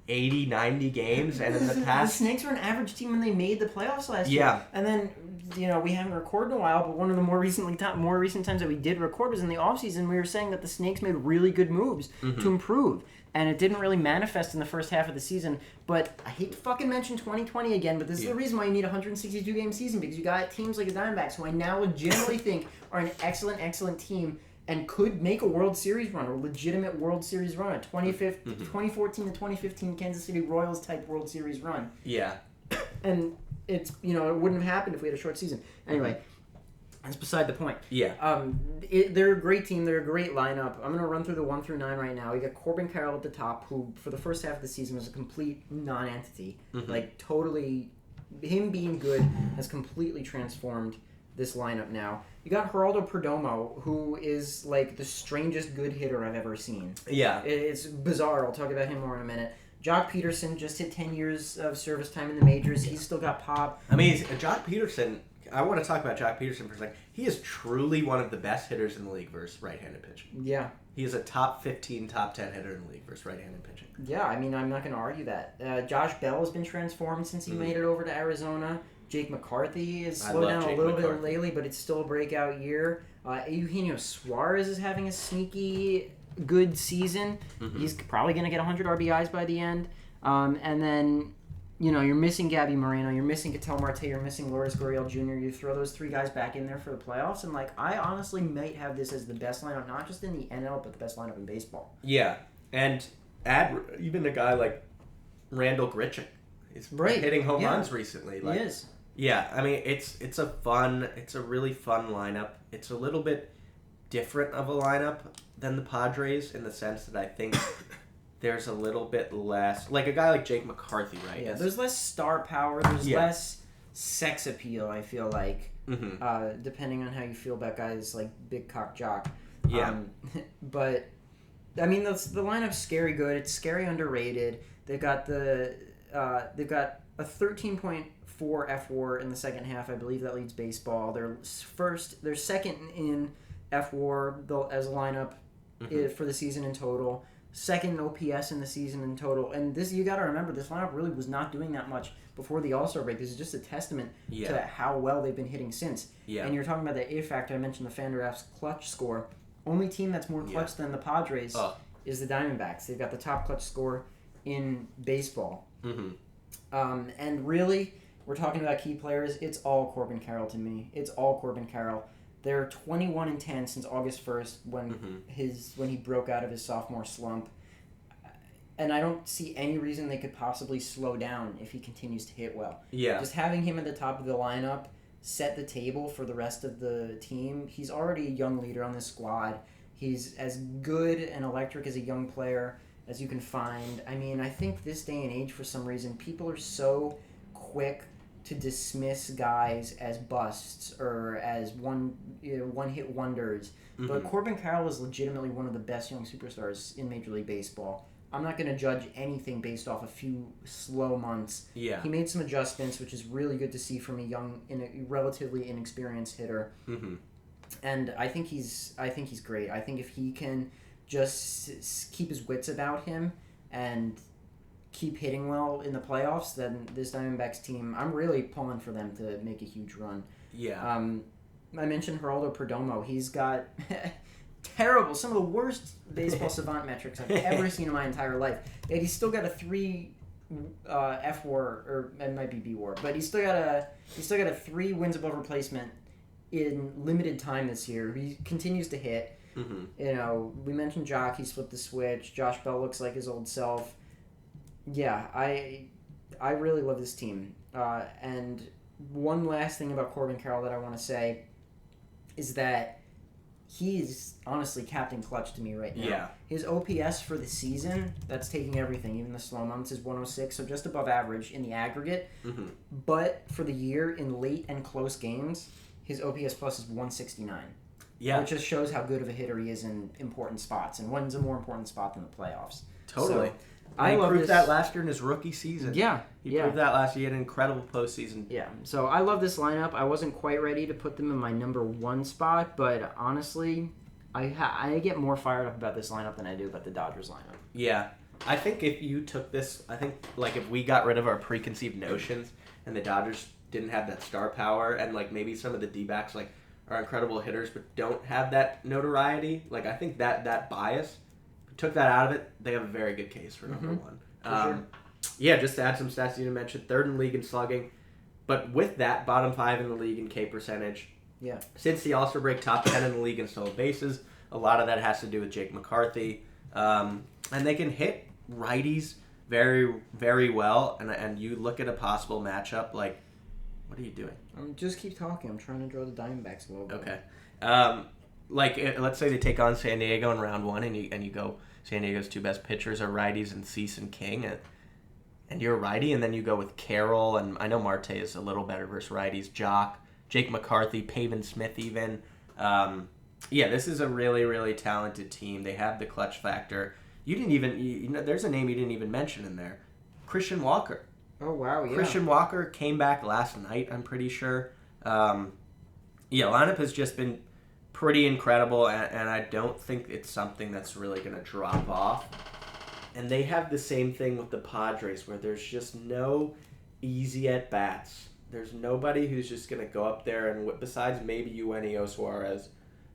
Speaker 2: 80, 90 games, and in the past...
Speaker 1: The Snakes were an average team when they made the playoffs last year. And then, we haven't recorded in a while, but one of the more recent times that we did record was in the offseason. We were saying that the Snakes made really good moves to improve, and it didn't really manifest in the first half of the season. But I hate to fucking mention 2020 again, but this is the reason why you need a 162-game season, because you got teams like the Diamondbacks, who I now legitimately think are an excellent, excellent team, and could make a World Series run, a legitimate World Series run, a 2014 to 2015 Kansas City Royals type World Series run.
Speaker 2: Yeah.
Speaker 1: And it's, it wouldn't have happened if we had a short season. Anyway, that's beside the point.
Speaker 2: Yeah.
Speaker 1: They're a great team. They're a great lineup. I'm going to run through the 1 through 9 right now. You got Corbin Carroll at the top, who for the first half of the season was a complete non-entity. Like, totally, him being good has completely transformed this lineup now. You got Geraldo Perdomo, who is like the strangest good hitter I've ever seen.
Speaker 2: Yeah.
Speaker 1: It's bizarre. I'll talk about him more in a minute. Jock Peterson just hit 10 years of service time in the majors. He's still got pop.
Speaker 2: I mean, Jock Peterson, I want to talk about Jock Peterson for a second. He is truly one of the best hitters in the league versus right-handed pitching.
Speaker 1: Yeah.
Speaker 2: He is a top 15, top 10 hitter in the league versus right-handed pitching.
Speaker 1: Yeah, I mean, I'm not going to argue that. Josh Bell has been transformed since he made it over to Arizona. Jake McCarthy has slowed down a little bit lately, but it's still a breakout year. Eugenio Suarez is having a sneaky good season. He's probably going to get 100 RBIs by the end. And then, you're missing Gabby Moreno, you're missing Ketel Marte, you're missing Lourdes Gurriel Jr. You throw those 3 guys back in there for the playoffs, and I honestly might have this as the best lineup, not just in the NL, but the best lineup in baseball.
Speaker 2: Yeah, and add even a guy like Randall Grichuk. He's hitting home runs recently.
Speaker 1: He is.
Speaker 2: Yeah, I mean, it's a really fun lineup. It's a little bit different of a lineup than the Padres in the sense that I think there's a little bit less, like a guy like Jake McCarthy, right?
Speaker 1: Yeah, there's less star power. There's less sex appeal, I feel like, depending on how you feel about guys like Big Cock Jock.
Speaker 2: Yeah.
Speaker 1: But, I mean, the lineup's scary good. It's scary underrated. They've got a 13.4 FWAR in the second half. I believe that leads baseball. They're second in FWAR as a lineup for the season in total. Second OPS in the season in total. And this, you got to remember, this lineup really was not doing that much before the All-Star break. This is just a testament to how well they've been hitting since.
Speaker 2: Yeah.
Speaker 1: And you're talking about the A factor. I mentioned the Fangraphs clutch score. Only team that's more clutch than the Padres is the Diamondbacks. They've got the top clutch score in baseball. And really, we're talking about key players. It's all Corbin Carroll to me. It's all Corbin Carroll. They're 21-10 since August 1st when he broke out of his sophomore slump. And I don't see any reason they could possibly slow down if he continues to hit well.
Speaker 2: Yeah.
Speaker 1: Just having him at the top of the lineup set the table for the rest of the team. He's already a young leader on this squad. He's as good and electric as a young player as you can find. I mean, I think this day and age, for some reason, people are so quick to dismiss guys as busts or as one-hit wonders. But Corbin Carroll is legitimately one of the best young superstars in Major League Baseball. I'm not going to judge anything based off a few slow months.
Speaker 2: Yeah.
Speaker 1: He made some adjustments, which is really good to see from a relatively inexperienced hitter. And I think he's great. I think if he can just keep his wits about him and keep hitting well in the playoffs, then this Diamondbacks team, I'm really pulling for them to make a huge run.
Speaker 2: Yeah.
Speaker 1: I mentioned Geraldo Perdomo. He's got terrible, some of the worst baseball savant metrics I've ever seen in my entire life. Yet he's still got a 3 FWAR, or it might be BWAR, but he's still got a 3 wins above replacement in limited time this year. He continues to hit. You know, we mentioned Jock. He's flipped the switch. Josh Bell looks like his old self. Yeah, I really love this team. And one last thing about Corbin Carroll that I want to say is that he's honestly Captain Clutch to me right now.
Speaker 2: Yeah.
Speaker 1: His OPS for the season, that's taking everything, even the slow months, is 106, so just above average in the aggregate. But for the year, in late and close games, his OPS plus is 169.
Speaker 2: Yeah.
Speaker 1: Which just shows how good of a hitter he is in important spots, and when's a more important spot than the playoffs.
Speaker 2: Totally.
Speaker 1: So,
Speaker 2: I proved that last year in his rookie season.
Speaker 1: Yeah.
Speaker 2: He proved that last year. He had an incredible postseason.
Speaker 1: Yeah. So I love this lineup. I wasn't quite ready to put them in my number 1 spot, but honestly, I get more fired up about this lineup than I do about the Dodgers lineup.
Speaker 2: Yeah. I think if you took this, like if we got rid of our preconceived notions and the Dodgers didn't have that star power and like maybe some of the D-backs like are incredible hitters but don't have that notoriety, like I think that bias, took that out of it, they have a very good case for number 1.
Speaker 1: Sure.
Speaker 2: Yeah, just to add some stats you mentioned, 3rd in league in slugging, but with that, bottom 5 in the league in K percentage.
Speaker 1: Yeah.
Speaker 2: Since the All-Star break, top 10 in the league in stolen bases. A lot of that has to do with Jake McCarthy. And they can hit righties very, very well. And you look at a possible matchup, like, what are you doing?
Speaker 1: Just keep talking. I'm trying to draw the Diamondbacks logo.
Speaker 2: Okay. Let's say they take on San Diego in round 1, and you go, San Diego's 2 best pitchers are righties and Cease and King, and you're a righty, and then you go with Carroll, and I know Marte is a little better versus righties, Jock, Jake McCarthy, Pavin Smith even. This is a really, really talented team. They have the clutch factor. You didn't even, there's a name you didn't even mention in there, Christian Walker.
Speaker 1: Oh, wow, yeah.
Speaker 2: Christian Walker came back last night, I'm pretty sure. Lineup has just been pretty incredible, and I don't think it's something that's really going to drop off. And they have the same thing with the Padres, where there's just no easy at-bats. There's nobody who's just going to go up there, and besides maybe Eugenio Suarez,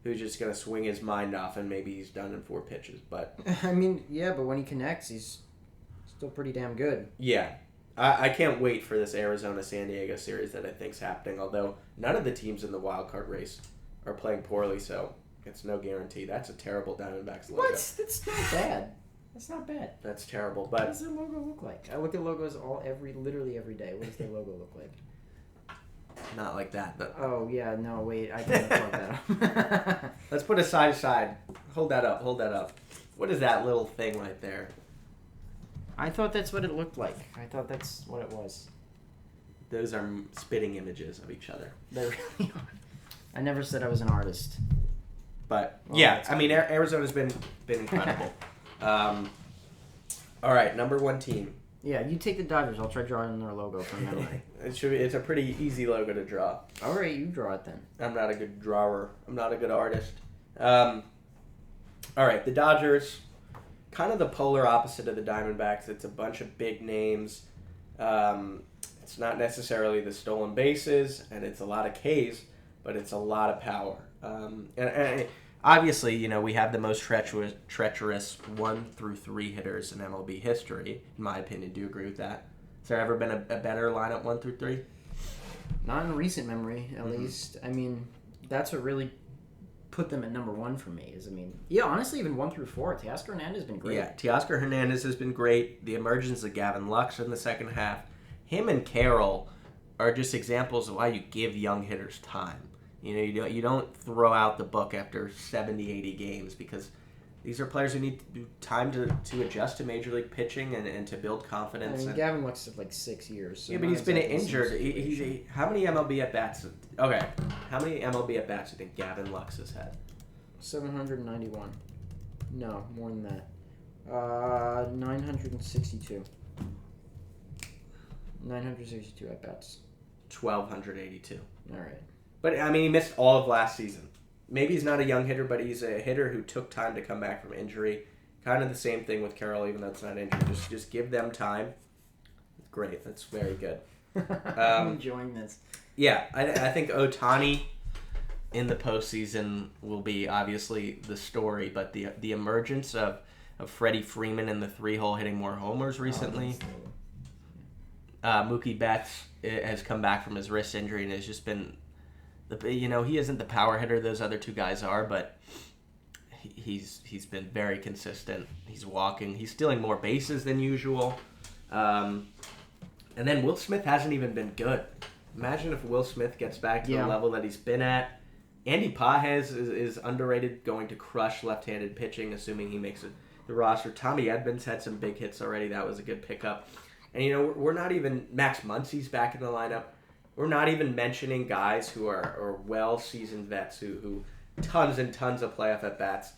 Speaker 2: who's just going to swing his mind off, and maybe he's done in 4 pitches. But
Speaker 1: I mean, yeah, but when he connects, he's still pretty damn good.
Speaker 2: Yeah. I can't wait for this Arizona-San Diego series that I think's happening, although none of the teams in the wild card race are playing poorly, so it's no guarantee. That's a terrible Diamondbacks logo.
Speaker 1: What? That's not bad. That's not bad.
Speaker 2: That's terrible,
Speaker 1: What
Speaker 2: but
Speaker 1: does their logo look like? I look at logos literally every day. What does their logo look like?
Speaker 2: not like that. But
Speaker 1: Oh, yeah, no, wait. I can't plug that up.
Speaker 2: let's put it side to side. Hold that up. What is that little thing right there?
Speaker 1: I thought that's what it looked like. I thought that's what it was.
Speaker 2: Those are spitting images of each other.
Speaker 1: They really are. I never said I was an artist.
Speaker 2: But
Speaker 1: Well,
Speaker 2: yeah,
Speaker 1: that's
Speaker 2: I mean Arizona's been incredible. All right, number 1 team.
Speaker 1: Yeah, you take the Dodgers. I'll try drawing their logo from memory.
Speaker 2: It's a pretty easy logo to draw.
Speaker 1: All right, you draw it then.
Speaker 2: I'm not a good drawer. I'm not a good artist. All right, the Dodgers, kind of the polar opposite of the Diamondbacks. It's a bunch of big names. It's not necessarily the stolen bases, and it's a lot of Ks, but it's a lot of power. And obviously, you know, we have the most treacherous 1 through 3 hitters in MLB history, in my opinion. Do you agree with that? Has there ever been a better lineup 1 through 3?
Speaker 1: Not in recent memory, at least. I mean, that's what really put them at number 1 for me. Honestly, even 1 through 4, Teoscar Hernandez has been great.
Speaker 2: Yeah, Teoscar Hernandez has been great. The emergence of Gavin Lux in the second half. Him and Carroll are just examples of why you give young hitters time. You know, you don't throw out the book after 70, 80 games because these are players who need time to adjust to Major League pitching and to build confidence.
Speaker 1: Gavin Lux had like 6 years. So
Speaker 2: yeah, but he's been injured. How many MLB at-bats? Okay, how many MLB at-bats do you think Gavin Lux has had?
Speaker 1: 791. No, more than that. 962. 962 at-bats.
Speaker 2: 1,282.
Speaker 1: All right.
Speaker 2: But, I mean, he missed all of last season. Maybe he's not a young hitter, but he's a hitter who took time to come back from injury. Kind of the same thing with Carroll, even though it's not injured. Just give them time. Great. That's very good.
Speaker 1: I'm enjoying this.
Speaker 2: Yeah, I think Ohtani in the postseason will be obviously the story, but the emergence of Freddie Freeman in the 3-hole hitting more homers recently. Mookie Betts has come back from his wrist injury and has just been, he isn't the power hitter those other 2 guys are, but he's been very consistent. He's walking. He's stealing more bases than usual. And then Will Smith hasn't even been good. Imagine if Will Smith gets back to the level that he's been at. Andy Pages is underrated, going to crush left-handed pitching, assuming he makes the roster. Tommy Edmonds had some big hits already. That was a good pickup. And, we're not even... Max Muncy's back in the lineup. We're not even mentioning guys who are well-seasoned vets who tons and tons of playoff at-bats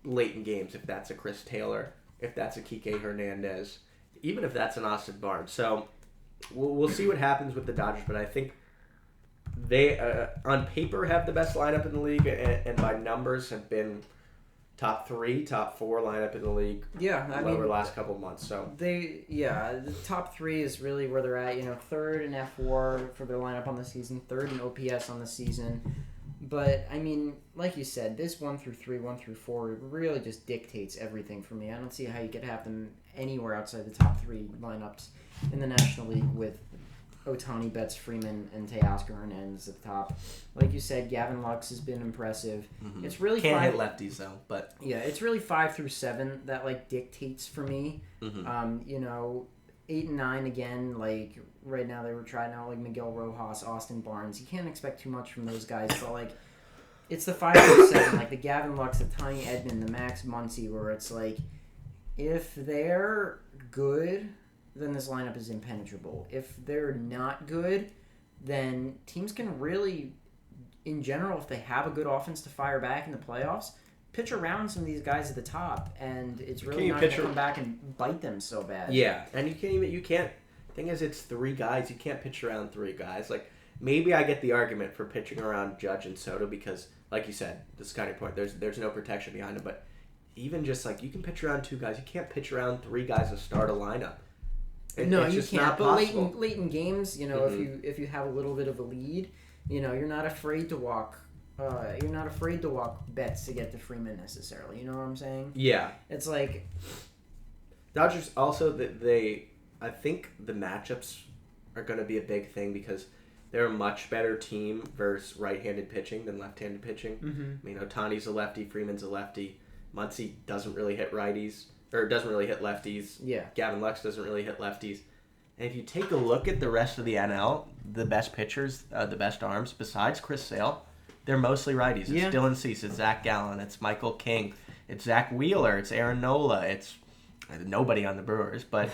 Speaker 2: late in games, if that's a Chris Taylor, if that's a Kike Hernandez, even if that's an Austin Barnes. So we'll see what happens with the Dodgers, but I think they, on paper, have the best lineup in the league, and by numbers have been top 3, top 4 lineup in the league.
Speaker 1: Yeah,
Speaker 2: over the last couple of months. So
Speaker 1: the top 3 is really where they're at. Third in F4 for their lineup on the season, third in OPS on the season. But I mean, like you said, this 1 through 3, 1 through 4 really just dictates everything for me. I don't see how you could have them anywhere outside the top 3 lineups in the National League with Ohtani, Betts, Freeman, and Teoscar Hernandez at the top. Like you said, Gavin Lux has been impressive.
Speaker 2: Mm-hmm.
Speaker 1: It's really
Speaker 2: can't hit lefties though, but
Speaker 1: yeah, it's really 5 through 7 that dictates for me.
Speaker 2: Mm-hmm.
Speaker 1: 8 and 9 again. Like right now, they were trying out Miguel Rojas, Austin Barnes. You can't expect too much from those guys, but it's the 5 through 7, the Gavin Lux, the Tommy Edman, the Max Muncy, where it's if they're good, then this lineup is impenetrable. If they're not good, then teams can really, in general, if they have a good offense to fire back in the playoffs, pitch around some of these guys at the top, and it's really not going to come back and bite them so bad.
Speaker 2: Yeah, and you can't. Thing is, it's 3 guys. You can't pitch around 3 guys. Maybe I get the argument for pitching around Judge and Soto because, like you said, this is kind of point. There's no protection behind it, but even just you can pitch around 2 guys. You can't pitch around 3 guys to start a lineup.
Speaker 1: No, you can't. But
Speaker 2: possible.
Speaker 1: late in games,
Speaker 2: Mm-hmm.
Speaker 1: if you have a little bit of a lead, you're not afraid to walk. You're not afraid to walk Betts to get to Freeman necessarily. You know what I'm saying?
Speaker 2: Yeah.
Speaker 1: It's
Speaker 2: Dodgers also I think the matchups are going to be a big thing because they're a much better team versus right-handed pitching than left-handed pitching.
Speaker 1: Mm-hmm.
Speaker 2: Ohtani's a lefty, Freeman's a lefty. Muncy doesn't really hit righties. Or doesn't really hit lefties.
Speaker 1: Yeah.
Speaker 2: Gavin Lux doesn't really hit lefties. And if you take a look at the rest of the NL, the best pitchers, the best arms, besides Chris Sale, they're mostly righties. It's Dylan Cease, it's Zach Gallen, it's Michael King, it's Zach Wheeler, it's Aaron Nola, it's nobody on the Brewers, but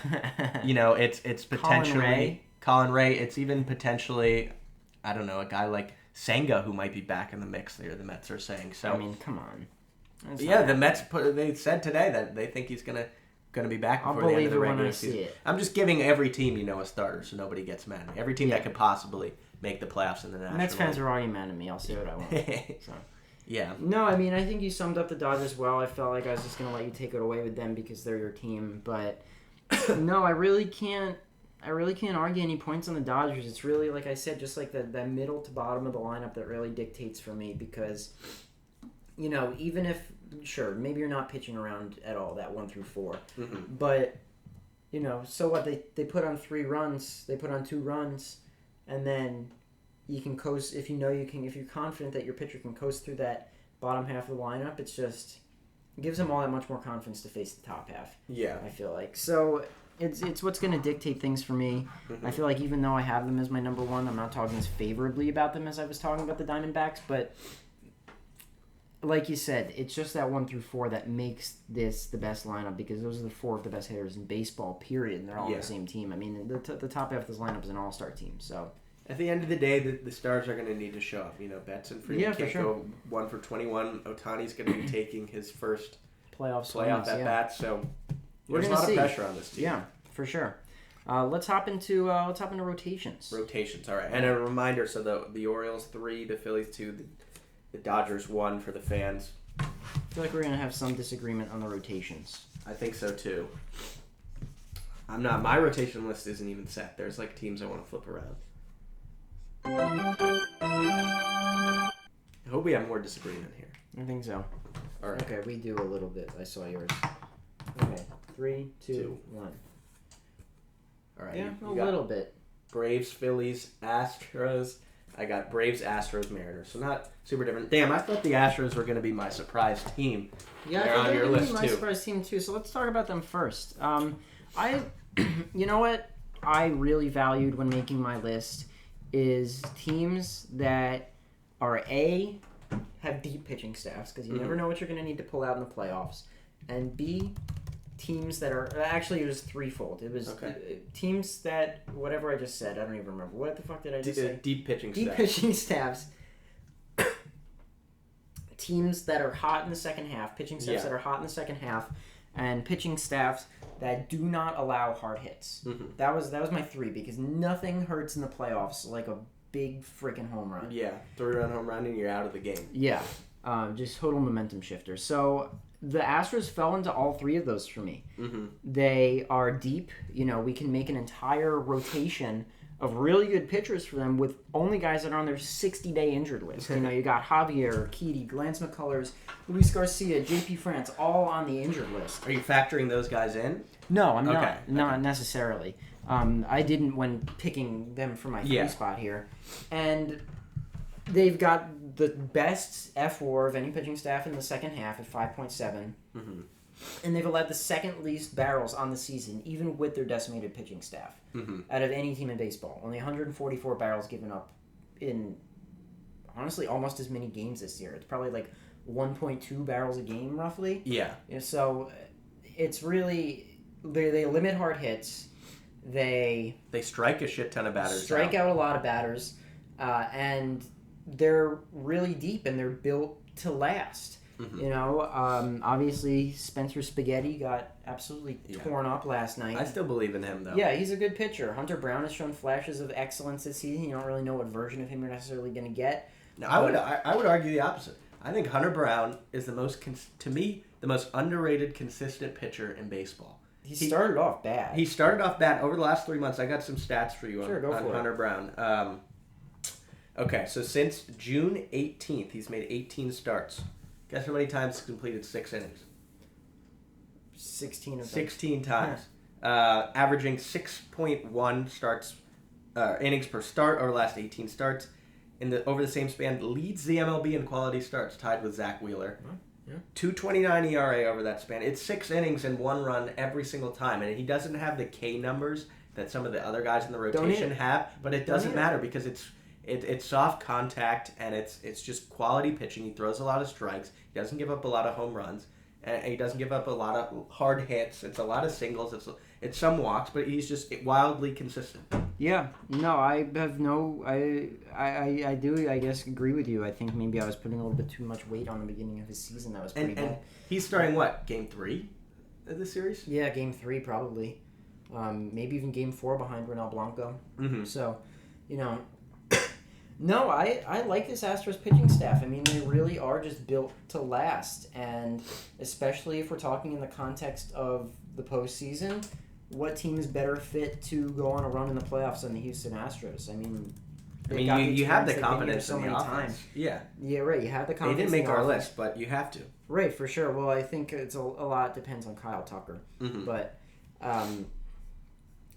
Speaker 2: it's potentially Colin Ray. It's even potentially, I don't know, a guy like Senga who might be back in the mix there. The Mets are saying so.
Speaker 1: I mean, come on.
Speaker 2: The Mets they said today that they think he's gonna be back before the end of the regular season. I'm just giving every team a starter, so nobody gets mad at me. Every team that could possibly make the playoffs in the National League.
Speaker 1: Mets fans are already mad at me. I'll say what I want. So.
Speaker 2: Yeah.
Speaker 1: No, I mean, I think you summed up the Dodgers well. I felt like I was just going to let you take it away with them because they're your team. But, no, I really can't argue any points on the Dodgers. It's really, like I said, just like that middle to bottom of the lineup that really dictates for me because, you know, even if, sure, maybe you're not pitching around at all, that 1 through 4.
Speaker 2: Mm-hmm.
Speaker 1: But, you know, so what? They put on 3 runs. They put on 2 runs. And then you can coast, if you're confident that your pitcher can coast through that bottom half of the lineup, it gives them all that much more confidence to face the top half.
Speaker 2: Yeah.
Speaker 1: I feel like. So it's what's going to dictate things for me.
Speaker 2: Mm-hmm.
Speaker 1: I feel like even though I have them as my number 1, I'm not talking as favorably about them as I was talking about the Diamondbacks, but like you said, it's just that 1 through 4 that makes this the best lineup because those are the 4 of the best hitters in baseball, period, and they're all on the same team. I mean, the top half of this lineup is an all-star team, so...
Speaker 2: At the end of the day, the stars are going to need to show up. You know, Betts and Freeman can't go 1 for 21. Ohtani's going to be taking his first playoff at bat, so there's a lot of pressure on this team.
Speaker 1: Yeah, for sure. Let's hop into rotations.
Speaker 2: Rotations, all right. And a reminder: so the Orioles 3, the Phillies 2, the Dodgers 1 for the fans.
Speaker 1: I feel like we're gonna have some disagreement on the rotations.
Speaker 2: I think so too. My rotation list isn't even set. There's like teams I want to flip around. I hope we have more disagreement here.
Speaker 1: I think so.
Speaker 2: All right.
Speaker 1: Okay, we do a little bit. I saw yours. Okay, 3, 2, 1.
Speaker 2: All right.
Speaker 1: Yeah,
Speaker 2: you
Speaker 1: a little bit.
Speaker 2: Braves, Phillies, Astros. I got Braves, Astros, Mariners. So not super different. Damn, I thought the Astros were going to be my surprise team.
Speaker 1: Yeah,
Speaker 2: they're on your list
Speaker 1: my surprise team too. So let's talk about them first. You know what I really valued when making my list is teams that are have deep pitching staffs because you never know what you're going to need to pull out in the playoffs, and B, teams that are actually it was threefold. It was teams that whatever I just said. I don't even remember what the fuck did I just say.
Speaker 2: Deep pitching
Speaker 1: staffs. Teams that are hot in the second half, pitching staffs that are hot in the second half, and pitching staffs that do not allow hard hits.
Speaker 2: Mm-hmm.
Speaker 1: That was my 3 because nothing hurts in the playoffs like a big freaking home run.
Speaker 2: Yeah, 3-run home run and you're out of the game.
Speaker 1: Yeah, just total momentum shifter. So the Astros fell into all 3 of those for me.
Speaker 2: Mm-hmm.
Speaker 1: They are deep. You know, we can make an entire rotation of really good pitchers for them with only guys that are on their 60-day injured list. You know, you got Javier, Urquidy, Lance McCullers, Luis Garcia, JP France, all on the injured list.
Speaker 2: Are you factoring those guys in?
Speaker 1: No, I'm not. Not necessarily. I didn't when picking them for my 3 spot here. And they've got the best F-WAR of any pitching staff in the second half at 5.7.
Speaker 2: Mm-hmm.
Speaker 1: And they've allowed the second least barrels on the season, even with their decimated pitching staff, out of any team in baseball. Only 144 barrels given up in, honestly, almost as many games this year. It's probably like 1.2 barrels a game, roughly.
Speaker 2: Yeah.
Speaker 1: So it's really, they limit hard hits. They
Speaker 2: strike a shit ton of batters.
Speaker 1: Strike out a lot of batters. And they're really deep, and they're built to last. Mm-hmm. You know, obviously Spencer Spaghetti got absolutely torn up last night.
Speaker 2: I still believe in him, though.
Speaker 1: Yeah, he's a good pitcher. Hunter Brown has shown flashes of excellence this season. You don't really know what version of him you're necessarily going to get.
Speaker 2: No, I would argue the opposite. I think Hunter Brown is the most underrated, consistent pitcher in baseball.
Speaker 1: He started off bad.
Speaker 2: He started off bad. Over the last 3 months, I got some stats for you on Hunter Brown. Okay, so since June 18th, he's made 18 starts. Guess how many times he's completed 6 innings?
Speaker 1: 16 of them.
Speaker 2: 16 times. Averaging 6.1 starts, innings per start over the last 18 starts. Over the same span, leads the MLB in quality starts, tied with Zach Wheeler. Yeah. 2.29 ERA over that span. It's 6 innings and 1 run every single time, and he doesn't have the K numbers that some of the other guys in the rotation have, but it doesn't matter because it's soft contact and it's just quality pitching. He throws a lot of strikes. He doesn't give up a lot of home runs, and he doesn't give up a lot of hard hits. It's a lot of singles. It's some walks, but he's just wildly consistent.
Speaker 1: Yeah, no, I have no, I do, I guess, agree with you. I think maybe I was putting a little bit too much weight on the beginning of his season. That was pretty bad.
Speaker 2: And he's starting what, Game 3 of the series?
Speaker 1: Yeah, Game 3 probably. Maybe even Game 4 behind Ronel Blanco.
Speaker 2: Mm-hmm.
Speaker 1: So, you know, No, I like this Astros pitching staff. I mean, they really are just built to last. And especially if we're talking in the context of the postseason, what team is better fit to go on a run in the playoffs than the Houston Astros? I mean,
Speaker 2: you have the confidence in the offense. Yeah.
Speaker 1: Yeah, right. You have the confidence.
Speaker 2: They didn't make our
Speaker 1: offense.
Speaker 2: list, but you have to.
Speaker 1: Right, for sure. Well, I think it's a lot depends on Kyle Tucker.
Speaker 2: Mm-hmm.
Speaker 1: But,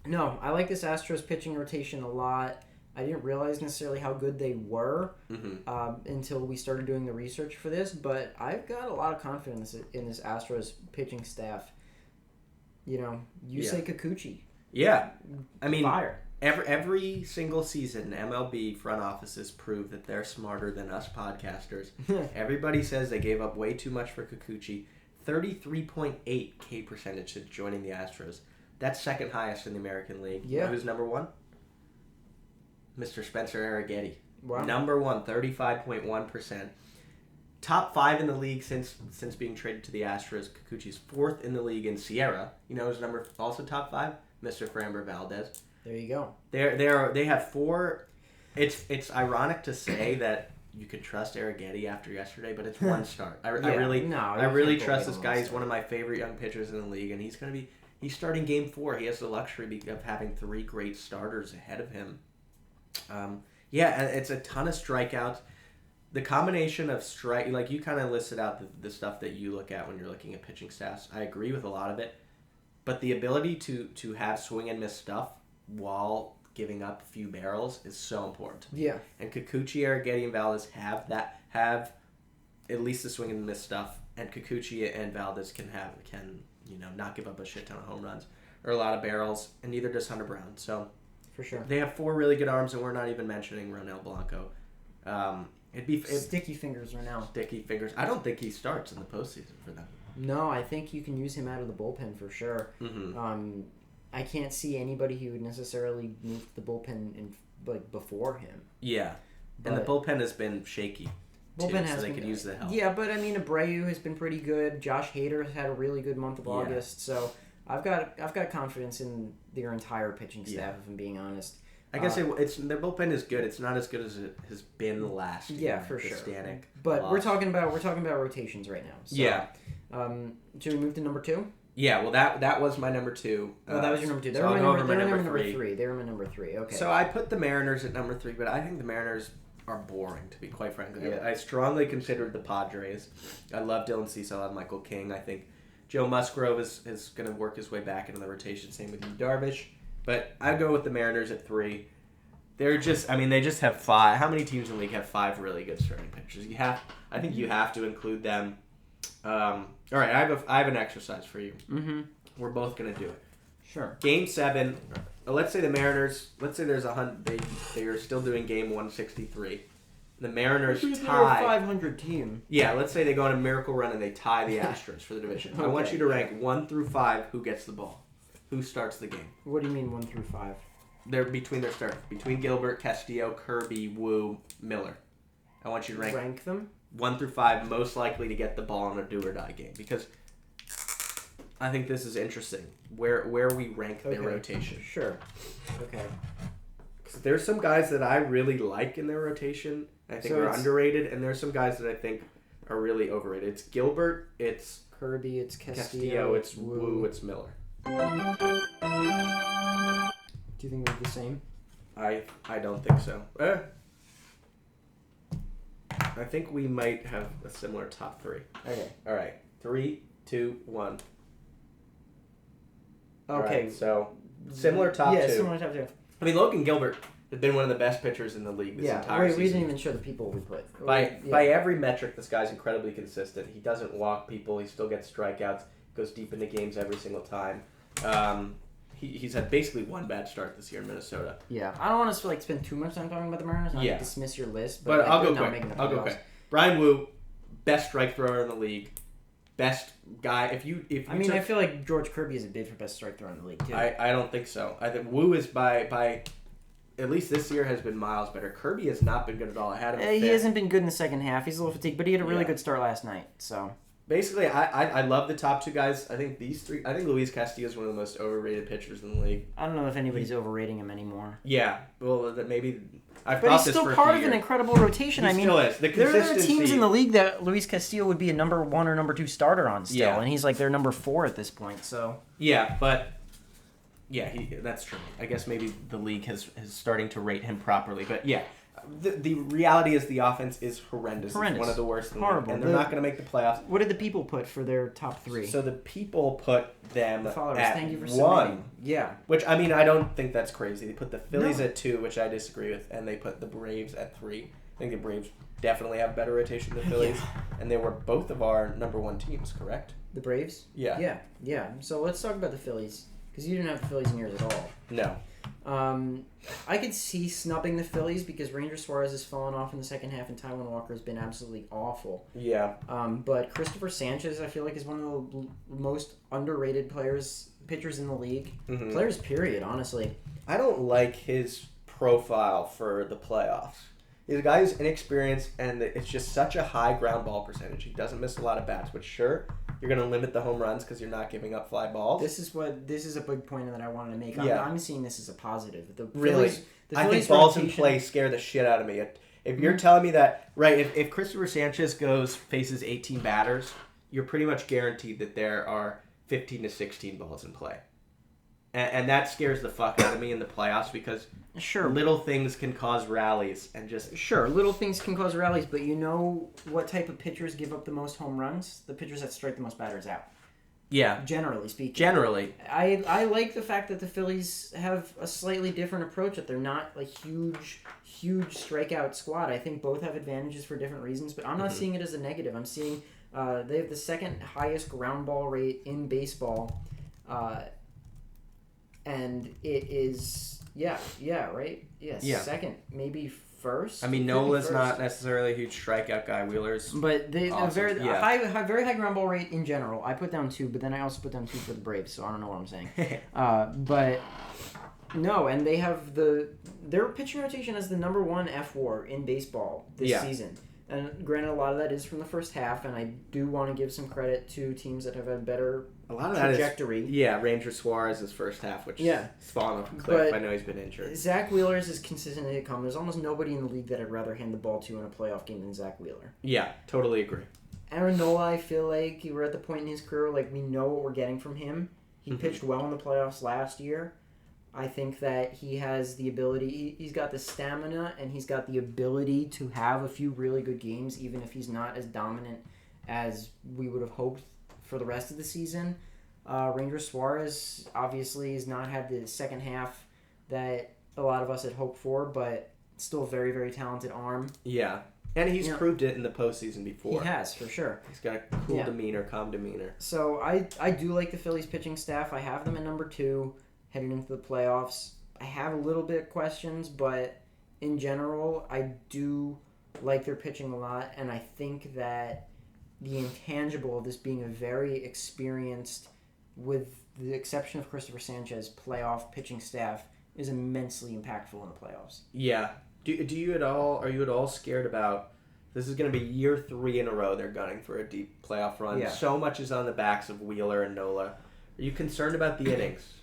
Speaker 1: no, I like this Astros pitching rotation a lot. I didn't realize necessarily how good they were until we started doing the research for this, but I've got a lot of confidence in this Astros pitching staff. You know, Yusei Kikuchi.
Speaker 2: Yeah. I mean,
Speaker 1: fire.
Speaker 2: Every single season, MLB front offices prove that they're smarter than us podcasters. Everybody says they gave up way too much for Kikuchi. 33.8 K percentage since joining the Astros. That's second highest in the American League.
Speaker 1: Yeah.
Speaker 2: Who's number one? Mr. Spencer Arrighetti.
Speaker 1: Wow.
Speaker 2: Number one, 35.1%. Top 5 in the league since being traded to the Astros. Kikuchi's 4th in the league in Sierra. You know his number also top 5? Mr. Framber Valdez.
Speaker 1: There you go.
Speaker 2: They have 4. It's ironic to say that you could trust Arrighetti after yesterday, but it's one start. I really trust this guy. He's one of my favorite young pitchers in the league, and he's starting Game 4. He has the luxury of having 3 great starters ahead of him. And it's a ton of strikeouts. The combination of strike, like you kind of listed out the stuff that you look at when you're looking at pitching staffs. I agree with a lot of it, but the ability to have swing and miss stuff while giving up a few barrels is so important.
Speaker 1: Yeah.
Speaker 2: And Kikuchi, Arrighetti, and Valdez have at least the swing and miss stuff, and Kikuchi and Valdez can not give up a shit ton of home runs or a lot of barrels, and neither does Hunter Brown. So
Speaker 1: for sure,
Speaker 2: they have 4 really good arms, and we're not even mentioning Ronel Blanco.
Speaker 1: Sticky fingers Ronel.
Speaker 2: Sticky fingers. I don't think he starts in the postseason for them.
Speaker 1: No, I think you can use him out of the bullpen for sure.
Speaker 2: Mm-hmm.
Speaker 1: I can't see anybody who would necessarily move the bullpen before him.
Speaker 2: Yeah, and the bullpen has been shaky.
Speaker 1: Bullpen
Speaker 2: so they could use the help.
Speaker 1: Yeah, but I mean, Abreu has been pretty good. Josh Hader has had a really good month of August, so I've got confidence in their entire pitching staff. If I'm being honest.
Speaker 2: I guess it's their bullpen is good. It's not as good as it has been last year.
Speaker 1: Yeah, for sure.
Speaker 2: Stanek
Speaker 1: but
Speaker 2: loss.
Speaker 1: we're talking about rotations right now. So,
Speaker 2: yeah.
Speaker 1: Should we move to number 2?
Speaker 2: Yeah. Well, that was my number 2.
Speaker 1: Well, that was your number 2. They were my number 3. They were my number 3. Okay.
Speaker 2: So I put the Mariners at number 3, but I think the Mariners are boring, to be quite frank. Yeah. I strongly considered the Padres. I love Dylan Cease. I love Michael King. I think Joe Musgrove is going to work his way back into the rotation. Same with Yu Darvish. But I go with the Mariners at 3. They're just, they just have 5. How many teams in the league have 5 really good starting pitchers? I think you have to include them. All right, I have an exercise for you.
Speaker 1: Mm-hmm.
Speaker 2: We're both going to do it.
Speaker 1: Sure.
Speaker 2: Game 7. Let's say the Mariners, there's they are still doing game 163. The Mariners tie.
Speaker 1: They're a 500 team.
Speaker 2: Yeah, let's say they go on a miracle run and they tie the Astros for the division. Okay. I want you to rank 1 through 5 who gets the ball. Who starts the game?
Speaker 1: What do you mean 1 through 5?
Speaker 2: They're between their starters. Between Gilbert, Castillo, Kirby, Wu, Miller. I want you to rank
Speaker 1: them
Speaker 2: 1 through 5 most likely to get the ball in a do or die game, because I think this is interesting. Where we rank their rotation.
Speaker 1: Sure. Okay.
Speaker 2: Because there's some guys that I really like in their rotation. I think are underrated, and there's some guys that I think are really overrated. It's Gilbert, it's
Speaker 1: Kirby, it's Castillo,
Speaker 2: it's Wu, it's Miller.
Speaker 1: Do you think they're the same?
Speaker 2: I don't think so. I think we might have a similar top 3.
Speaker 1: Okay.
Speaker 2: All right. 3, 2, 1.
Speaker 1: Okay.
Speaker 2: Right, so similar top 2.
Speaker 1: Yeah, similar top 2.
Speaker 2: I mean, Logan Gilbert has been one of the best pitchers in the league this entire season.
Speaker 1: We didn't even show the people we put.
Speaker 2: By every metric, this guy's incredibly consistent. He doesn't walk people. He still gets strikeouts. Goes deep into games every single time. He's had basically one bad start this year in Minnesota.
Speaker 1: Yeah, I don't want to spend too much time talking about the Mariners. Not to dismiss your list,
Speaker 2: but I'll go quick. Brian Wu, best strike thrower in the league, best guy. I
Speaker 1: feel like George Kirby is a bid for best strike thrower in the league too.
Speaker 2: I don't think so. I think Wu is by at least this year has been miles better. Kirby has not been good at all. I had him.
Speaker 1: He hasn't been good in the second half. He's a little fatigued, but he had a really good start last night. So
Speaker 2: basically, I love the top two guys. I think these three. I think Luis Castillo is one of the most overrated pitchers in the league.
Speaker 1: I don't know if anybody's overrating him anymore.
Speaker 2: Yeah, well, that maybe. I've
Speaker 1: But
Speaker 2: thought
Speaker 1: he's
Speaker 2: this
Speaker 1: still
Speaker 2: for a
Speaker 1: part
Speaker 2: few
Speaker 1: of an
Speaker 2: years.
Speaker 1: incredible rotation.
Speaker 2: He
Speaker 1: I mean,
Speaker 2: still is. The
Speaker 1: there are
Speaker 2: consistency.
Speaker 1: teams in the league that Luis Castillo would be a number 1 or number 2 starter on still,
Speaker 2: Yeah.
Speaker 1: and he's like their number 4 at this point. So
Speaker 2: Yeah, but yeah, that's true. I guess maybe the league is starting to rate him properly. But yeah, the reality is the offense is horrendous.
Speaker 1: Horrendous.
Speaker 2: It's one of the worst in the
Speaker 1: Horrible.
Speaker 2: league, and they're not going to make the playoffs.
Speaker 1: what did the people put for their top 3?
Speaker 2: So the people put them
Speaker 1: The followers,
Speaker 2: at
Speaker 1: thank you for
Speaker 2: 1.
Speaker 1: submitting. Yeah.
Speaker 2: Which, I mean, I don't think that's crazy. They put the Phillies
Speaker 1: No.
Speaker 2: at 2, which I disagree with, and they put the Braves at 3. I think the Braves definitely have better rotation than the Phillies, and they were both of our number 1 teams, correct?
Speaker 1: The Braves?
Speaker 2: Yeah.
Speaker 1: Yeah. So let's talk about the Phillies, because you didn't have the Phillies in yours at all.
Speaker 2: No.
Speaker 1: I could see snubbing the Phillies because Ranger Suarez has fallen off in the second half and Taijuan Walker has been absolutely awful.
Speaker 2: Yeah.
Speaker 1: But Christopher Sanchez, I feel like, is one of the most underrated pitchers in the league.
Speaker 2: Mhm.
Speaker 1: Players, period, honestly.
Speaker 2: I don't like his profile for the playoffs. He's a guy who's inexperienced, and it's just such a high ground ball percentage. He doesn't miss a lot of bats, which sure, you're going to limit the home runs because you're not giving up fly balls.
Speaker 1: This is a big point that I wanted to make.
Speaker 2: Yeah.
Speaker 1: I'm seeing this as a positive. The
Speaker 2: Really?
Speaker 1: Phillies,
Speaker 2: I think
Speaker 1: Phillies
Speaker 2: balls in
Speaker 1: rotation-
Speaker 2: play scare the shit out of me. If you're telling me that, right, if Christopher Sanchez faces 18 batters, you're pretty much guaranteed that there are 15 to 16 balls in play. And that scares the fuck out of me in the playoffs because
Speaker 1: Sure.
Speaker 2: little things can cause rallies and just...
Speaker 1: Sure, little things can cause rallies, but you know what type of pitchers give up the most home runs? The pitchers that strike the most batters out.
Speaker 2: Yeah,
Speaker 1: Generally speaking.
Speaker 2: generally.
Speaker 1: I like the fact that the Phillies have a slightly different approach, that they're not a huge strikeout squad. I think both have advantages for different reasons, but I'm not seeing it as a negative. I'm seeing they have the second highest ground ball rate in baseball, and it is right? Yes,
Speaker 2: Yeah.
Speaker 1: second, maybe first.
Speaker 2: I mean,
Speaker 1: Could be
Speaker 2: Nola's
Speaker 1: first.
Speaker 2: not necessarily a huge strikeout guy. Wheeler's...
Speaker 1: But they
Speaker 2: Awesome.
Speaker 1: very
Speaker 2: Yeah.
Speaker 1: very high ground ball rate in general. I put down 2, but then I also put down 2 for the Braves, so I don't know what I'm saying. But no, and they have their pitching rotation as the number 1 FWAR in baseball this season. And granted, a lot of that is from the first half, and I do want to give some credit to teams that have a better
Speaker 2: A lot of
Speaker 1: trajectory.
Speaker 2: that is... Yeah, Ranger Suarez's first half, which
Speaker 1: Yeah.
Speaker 2: has fallen off a cliff.
Speaker 1: But
Speaker 2: I know he's been injured.
Speaker 1: Zach Wheeler's is consistently come. There's almost nobody in the league that I'd rather hand the ball to in a playoff game than Zach Wheeler.
Speaker 2: Yeah, totally agree.
Speaker 1: Aaron Nola, I feel like we're at the point in his career, like, we know what we're getting from him. He pitched well in the playoffs last year. I think that he has the ability, he's got the stamina, and he's got the ability to have a few really good games, even if he's not as dominant as we would have hoped for the rest of the season. Ranger Suarez, obviously, has not had the second half that a lot of us had hoped for, but still a very, very talented arm.
Speaker 2: Yeah. And he's proved it in the postseason before.
Speaker 1: He has, for sure.
Speaker 2: He's got a cool demeanor, calm demeanor.
Speaker 1: So I do like the Phillies pitching staff. I have them at number 2 heading into the playoffs. I have a little bit of questions, but in general, I do like their pitching a lot, and I think that the intangible of this being a very experienced, with the exception of Christopher Sanchez, playoff pitching staff is immensely impactful in the playoffs.
Speaker 2: Yeah. Do you are you at all scared about, this is going to be year 3 in a row they're gunning for a deep playoff run.
Speaker 1: Yeah.
Speaker 2: So much is on the backs of Wheeler and Nola. Are you concerned about the innings?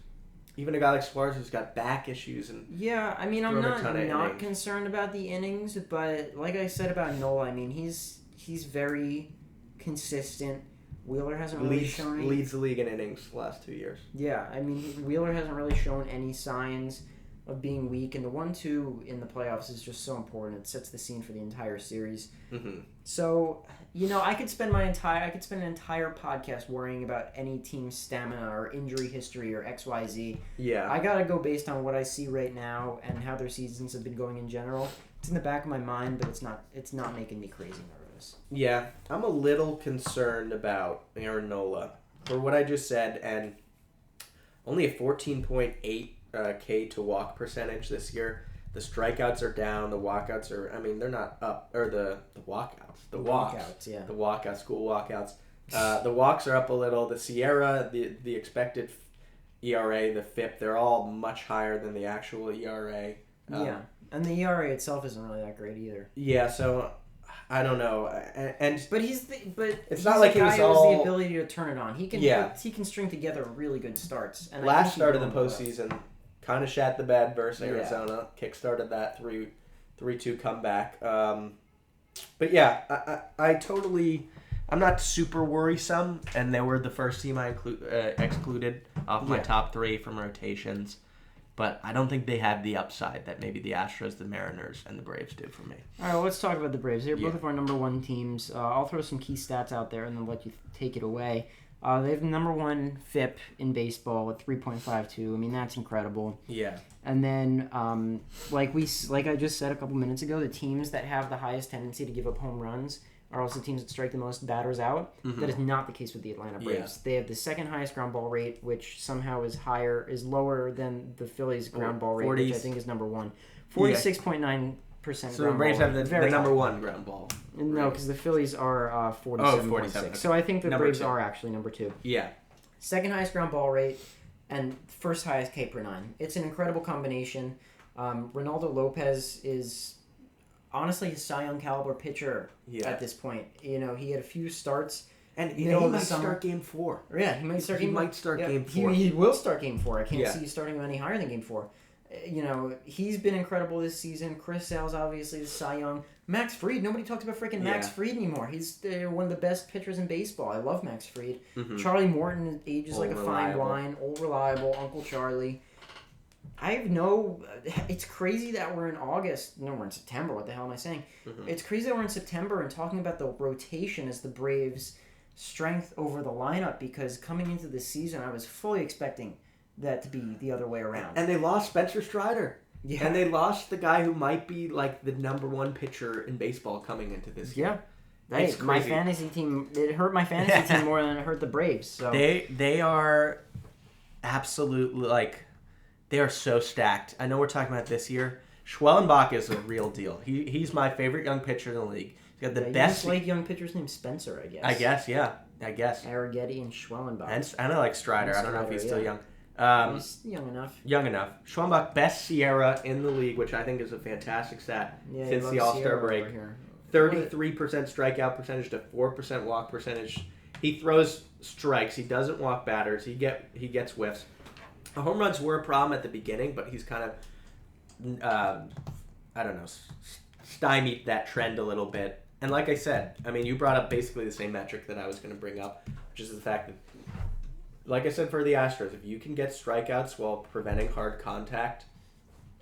Speaker 2: Even a guy like Suarez who's got back issues and
Speaker 1: Yeah, I mean, I'm
Speaker 2: thrown a ton of
Speaker 1: not
Speaker 2: innings.
Speaker 1: concerned about the innings, but like I said about Nola, I mean, he's very consistent. Wheeler hasn't really shown any...
Speaker 2: leads the league in innings the last 2 years.
Speaker 1: Yeah, I mean, Wheeler hasn't really shown any signs of being weak, and the 1-2 in the playoffs is just so important. It sets the scene for the entire series.
Speaker 2: Mm-hmm.
Speaker 1: So, I could spend an entire podcast worrying about any team's stamina or injury history or XYZ.
Speaker 2: Yeah.
Speaker 1: I gotta go based on what I see right now and how their seasons have been going in general. It's in the back of my mind, but it's not making me crazy nervous.
Speaker 2: Yeah, I'm a little concerned about Aaron Nola for what I just said, and only a 14.8 K to walk percentage this year. The strikeouts are down. The walkouts are, I mean, they're not up, or the walkouts. The walks.
Speaker 1: Walkouts, yeah.
Speaker 2: The walkouts, school walkouts. The walks are up a little. The Sierra, the expected ERA, the FIP, they're all much higher than the actual ERA.
Speaker 1: Yeah, and the ERA itself isn't really that great either.
Speaker 2: Yeah, so I don't know.
Speaker 1: But
Speaker 2: it's not like
Speaker 1: he
Speaker 2: was
Speaker 1: the ability to turn it on. He can
Speaker 2: he
Speaker 1: can string together really good starts. And
Speaker 2: last start of the postseason, kind of shat the bed versus Arizona. Kick-started that 3-2 comeback. But yeah, I totally. I'm not super worrisome, and they were the first team I excluded off my top 3 from rotations. But I don't think they have the upside that maybe the Astros, the Mariners, and the Braves do for me.
Speaker 1: All right, well, let's talk about the Braves. They're both of our number 1 teams. I'll throw some key stats out there and then let you take it away. They have the number 1 FIP in baseball with 3.52. I mean, that's incredible.
Speaker 2: Yeah.
Speaker 1: And then, like I just said a couple minutes ago, the teams that have the highest tendency to give up home runs are also teams that strike the most batters out. Mm-hmm. That is not the case with the Atlanta Braves. Yeah. They have the second highest ground ball rate, which somehow is lower than the Phillies' ground ball rate, which I think is number 1. 46.9%.
Speaker 2: So the Braves have the number 1 ground ball.
Speaker 1: No, because the Phillies are 47.6. Okay. So I think the Braves are actually number 2.
Speaker 2: Yeah.
Speaker 1: Second highest ground ball rate and first highest K per 9. It's an incredible combination. Ronaldo Lopez is honestly a Cy Young caliber pitcher at this point. You know, he had a few starts.
Speaker 2: And he might start Game 4.
Speaker 1: Yeah, he might start Game
Speaker 2: 4.
Speaker 1: He will start Game 4. I can't see you starting him any higher than Game 4. You know, he's been incredible this season. Chris Sale's obviously the Cy Young. Max Fried, nobody talks about freaking Max Fried anymore. He's one of the best pitchers in baseball. I love Max Fried. Mm-hmm. Charlie Morton ages like a fine wine. Old reliable, Uncle Charlie. It's crazy that we're in August. No, we're in September. What the hell am I saying? Mm-hmm. It's crazy that we're in September and talking about the rotation as the Braves' strength over the lineup, because coming into the season, I was fully expecting that to be the other way around.
Speaker 2: And they lost Spencer Strider. Yeah. And they lost the guy who might be like the number 1 pitcher in baseball coming into this year.
Speaker 1: Yeah. Hey, my fantasy team, it hurt my fantasy team more than it hurt the Braves. So
Speaker 2: They are absolutely, they are so stacked. I know we're talking about this year. Schwellenbach is a real deal. He's my favorite young pitcher in the league. He's got the best.
Speaker 1: You like young pitchers named Spencer, I guess.
Speaker 2: I guess.
Speaker 1: Arrighetti and Schwellenbach.
Speaker 2: And I like Strider. I don't know if he's still young.
Speaker 1: He's young enough.
Speaker 2: Young enough. Schwellenbach, best Sierra in the league, which I think is a fantastic stat since the All-Star break. 33% strikeout percentage to 4% walk percentage. He throws strikes. He doesn't walk batters. He gets whiffs. The home runs were a problem at the beginning, but he's kind of, stymied that trend a little bit. And like I said, I mean, you brought up basically the same metric that I was going to bring up, which is the fact that, like I said for the Astros, if you can get strikeouts while preventing hard contact,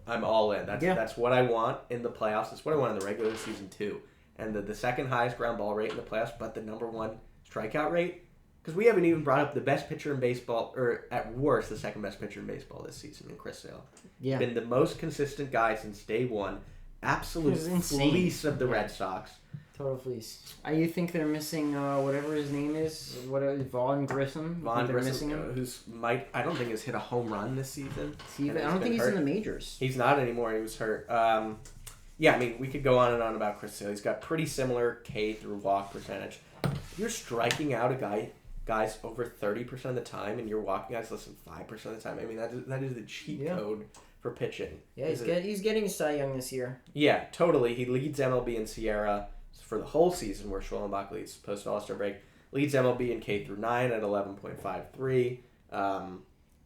Speaker 2: I'm all in. That's what I want in the playoffs. That's what I want in the regular season too. And the second highest ground ball rate in the playoffs, but the number 1 strikeout rate. Because we haven't even brought up the best pitcher in baseball, or at worst, the second best pitcher in baseball this season in Chris Sale. Yeah. Been the most consistent guy since day 1. Absolute fleece of the Red Sox.
Speaker 1: Total fleece. You think they're missing whatever his name is? Vaughn Grissom?
Speaker 2: Vaughn Grissom, I don't think has hit a home run this season.
Speaker 1: I don't think he's in the majors.
Speaker 2: He's not anymore. He was hurt. I mean, we could go on and on about Chris Sale. He's got pretty similar K through walk percentage. If you're striking out guys over 30% of the time, and you're walking guys less than 5% of the time, I mean, that is the cheat code for pitching.
Speaker 1: Yeah, he's getting Cy Young this year.
Speaker 2: Yeah, totally. He leads MLB in Sierra for the whole season, where Schwellenbach leads post All-Star break. Leads MLB in K through 9 at 11.53.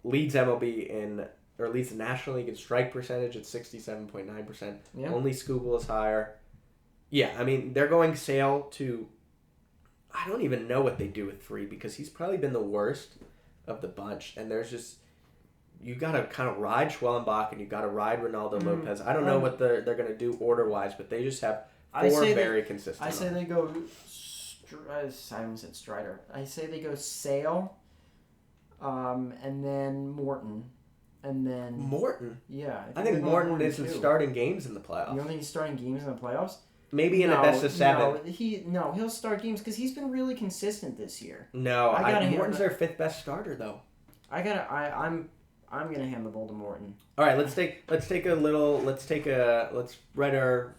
Speaker 2: Leads the National League in strike percentage at 67.9%. Yeah. Only Skubal is higher. Yeah, I mean, they're going Sale to... I don't even know what they do with Fried, because he's probably been the worst of the bunch. And there's just... You got to kind of ride Schwellenbach, and you got to ride Ronaldo Lopez. I don't know what they're going to do order-wise, but they just have... very consistent.
Speaker 1: I say they go... Simon said Strider. I say they go Sale, and then Morton, and then...
Speaker 2: Morton?
Speaker 1: Yeah.
Speaker 2: I think Morton isn't starting games in the playoffs.
Speaker 1: You don't think he's starting games in the playoffs?
Speaker 2: Maybe in a best of 7.
Speaker 1: He'll start games because he's been really consistent this year.
Speaker 2: No, Morton's their 5th best starter though.
Speaker 1: I'm gonna hand the ball to Morton.
Speaker 2: All right, let's write our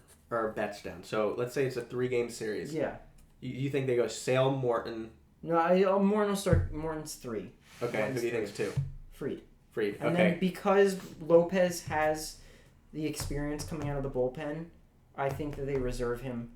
Speaker 2: bets down. So let's say it's a 3-game series.
Speaker 1: Yeah.
Speaker 2: You think they go Sale, Morton?
Speaker 1: No, Morton will start. Morton's 3.
Speaker 2: Okay, Morton's who do you think is 2?
Speaker 1: Fried.
Speaker 2: Okay.
Speaker 1: And then because Lopez has the experience coming out of the bullpen, I think that they reserve him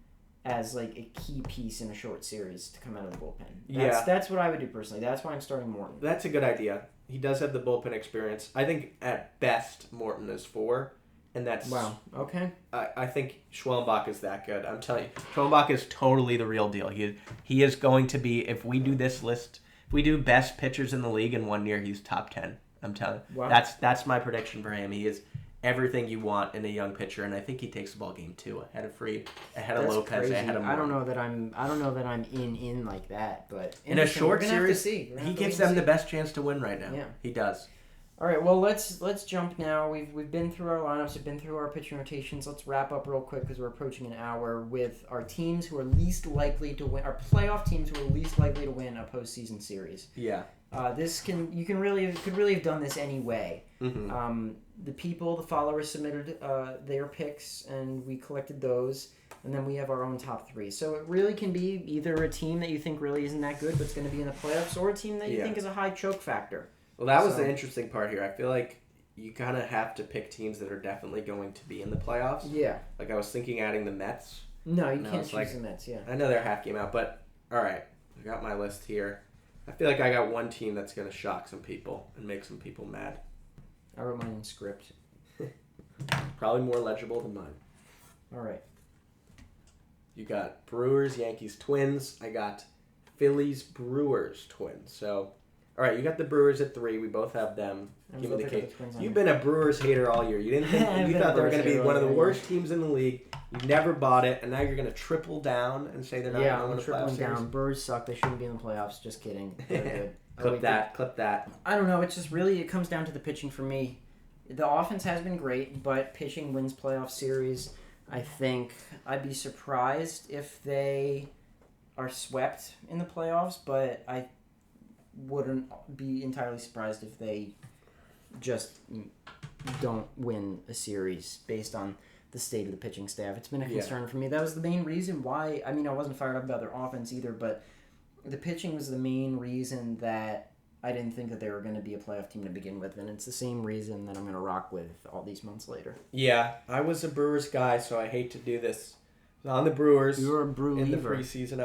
Speaker 1: as like a key piece in a short series to come out of the bullpen.
Speaker 2: Yeah.
Speaker 1: That's what I would do personally. That's why I'm starting Morton.
Speaker 2: That's a good idea. He does have the bullpen experience. I think at best Morton is 4, and that's
Speaker 1: Wow. Okay.
Speaker 2: I think Schwellenbach is that good. I'm telling you, Schwellenbach is totally the real deal. He is going to be, if we do this list, if we do best pitchers in the league in 1 year, he's top 10. I'm telling you.
Speaker 1: Wow.
Speaker 2: That's my prediction for him. He is everything you want in a young pitcher, and I think he takes the ball game too, ahead of Fried, ahead of
Speaker 1: That's
Speaker 2: Lopez,
Speaker 1: crazy.
Speaker 2: ahead of Morton.
Speaker 1: I don't know that I'm in like that, but
Speaker 2: In a short series,
Speaker 1: he
Speaker 2: he gives them the best chance to win right now.
Speaker 1: Yeah.
Speaker 2: He does.
Speaker 1: All right, well let's jump now. We've been through our lineups, we've been through our pitching rotations. Let's wrap up real quick because we're approaching an hour with our teams who are least likely to win, our playoff teams who are least likely to win a postseason series.
Speaker 2: Yeah.
Speaker 1: This could really have done this anyway.
Speaker 2: Mm-hmm.
Speaker 1: The followers submitted their picks, and we collected those, and then we have our own top 3. So it really can be either a team that you think really isn't that good but's going to be in the playoffs, or a team that you think is a high choke factor.
Speaker 2: Well, that was the interesting part here. I feel like you kind of have to pick teams that are definitely going to be in the playoffs.
Speaker 1: Yeah.
Speaker 2: Like I was thinking adding the Mets.
Speaker 1: No, you can't choose the Mets, yeah.
Speaker 2: I know they're half game out, but all right. I got my list here. I feel like I got one team that's going to shock some people and make some people mad.
Speaker 1: I wrote mine in script.
Speaker 2: Probably more legible than mine.
Speaker 1: All right.
Speaker 2: You got Brewers, Yankees, Twins. I got Phillies, Brewers, Twins. So, all right, you got the Brewers at 3. We both have them. Give me the cake. You've been a Brewers hater all year. You didn't think you thought they were going to be one of the worst teams in the league. You never bought it, and now you're going to triple down and say they're not going to win a playoff series.
Speaker 1: Down. Brewers suck. They shouldn't be in the playoffs. Just kidding. They're good.
Speaker 2: Clip that.
Speaker 1: I don't know. It's just really, it comes down to the pitching for me. The offense has been great, but pitching wins playoff series. I think I'd be surprised if they are swept in the playoffs, but I wouldn't be entirely surprised if they just don't win a series based on the state of the pitching staff. It's been a concern for me. That was the main reason why. I mean, I wasn't fired up about their offense either, but the pitching was the main reason that I didn't think that they were going to be a playoff team to begin with, and it's the same reason that I'm going to rock with all these months later.
Speaker 2: Yeah, I was a Brewers guy, so I hate to do this. I was on the Brewers.
Speaker 1: You were a Brew
Speaker 2: in
Speaker 1: leaver.
Speaker 2: The preseason.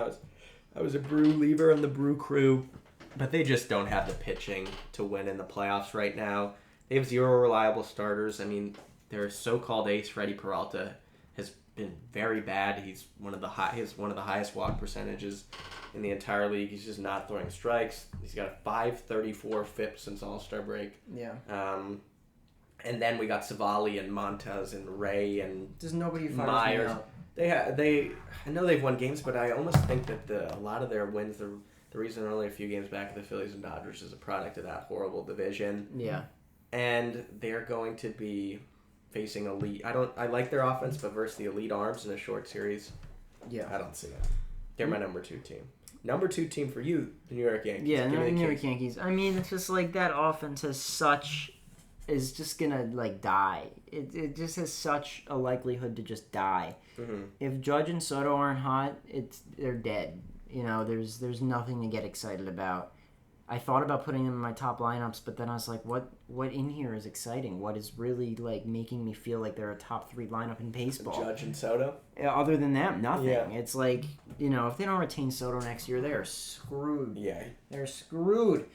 Speaker 2: I was a Brew leaver on the Brew crew, but they just don't have the pitching to win in the playoffs right now. They have 0 reliable starters. I mean, their so-called ace, Freddie Peralta, has been very bad. He's one of the highest walk percentages in the entire league. He's just not throwing strikes. He's got a .534 FIP since All-Star break.
Speaker 1: Yeah.
Speaker 2: And then we got Savali and Montez and Ray and
Speaker 1: There's nobody who
Speaker 2: Myers. I know they've won games, but I almost think that a lot of their wins, the reason they're only a few games back of the Phillies and Dodgers is a product of that horrible division.
Speaker 1: Yeah.
Speaker 2: And they're going to be facing elite. I like their offense, but versus the elite arms in a short series, I don't see that. They're my number 2 team. Number 2 team for you, the New York Yankees.
Speaker 1: Yeah, the New York Yankees. I mean, it's just like that offense is just gonna like die. It just has such a likelihood to just die.
Speaker 2: Mm-hmm.
Speaker 1: If Judge and Soto aren't hot, they're dead. You know, there's nothing to get excited about. I thought about putting them in my top lineups, but then I was like, what in here is exciting? What is really like making me feel like they're a top 3 lineup in baseball?
Speaker 2: Judge and Soto?
Speaker 1: Other than that, nothing.
Speaker 2: Yeah.
Speaker 1: It's like, you know, if they don't retain Soto next year, they're screwed.
Speaker 2: Yeah.
Speaker 1: They're screwed.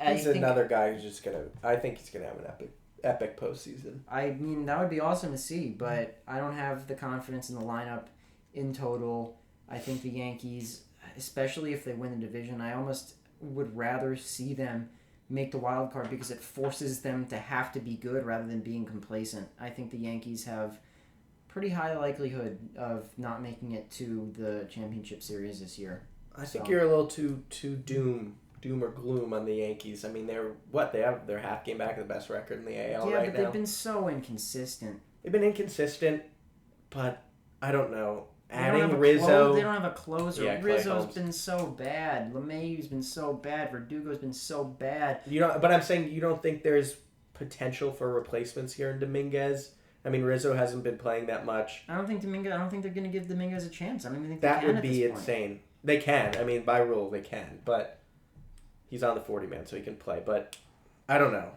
Speaker 2: He's another guy who's just I think he's gonna have an epic postseason.
Speaker 1: I mean, that would be awesome to see, but I don't have the confidence in the lineup in total. I think the Yankees, especially if they win the division, I almost would rather see them make the wild card because it forces them to have to be good rather than being complacent. I think the Yankees have pretty high likelihood of not making it to the championship series this year.
Speaker 2: I think you're a little too doom or gloom on the Yankees. I mean, they're half game back of the best record in the AL right now.
Speaker 1: Yeah, but they've been so inconsistent.
Speaker 2: They've been inconsistent, but I don't know.
Speaker 1: Adding
Speaker 2: Rizzo,
Speaker 1: they don't have a closer.
Speaker 2: Yeah,
Speaker 1: Rizzo's been so bad. LeMahieu's been so bad. Verdugo's been so bad.
Speaker 2: But I'm saying you don't think there's potential for replacements here in Dominguez. I mean, Rizzo hasn't been playing that much.
Speaker 1: I don't think they're going to give Dominguez a chance. I don't even think
Speaker 2: that
Speaker 1: they can
Speaker 2: would be insane. They can. I mean, by rule, they can. But he's on the 40-man, so he can play. But I don't know.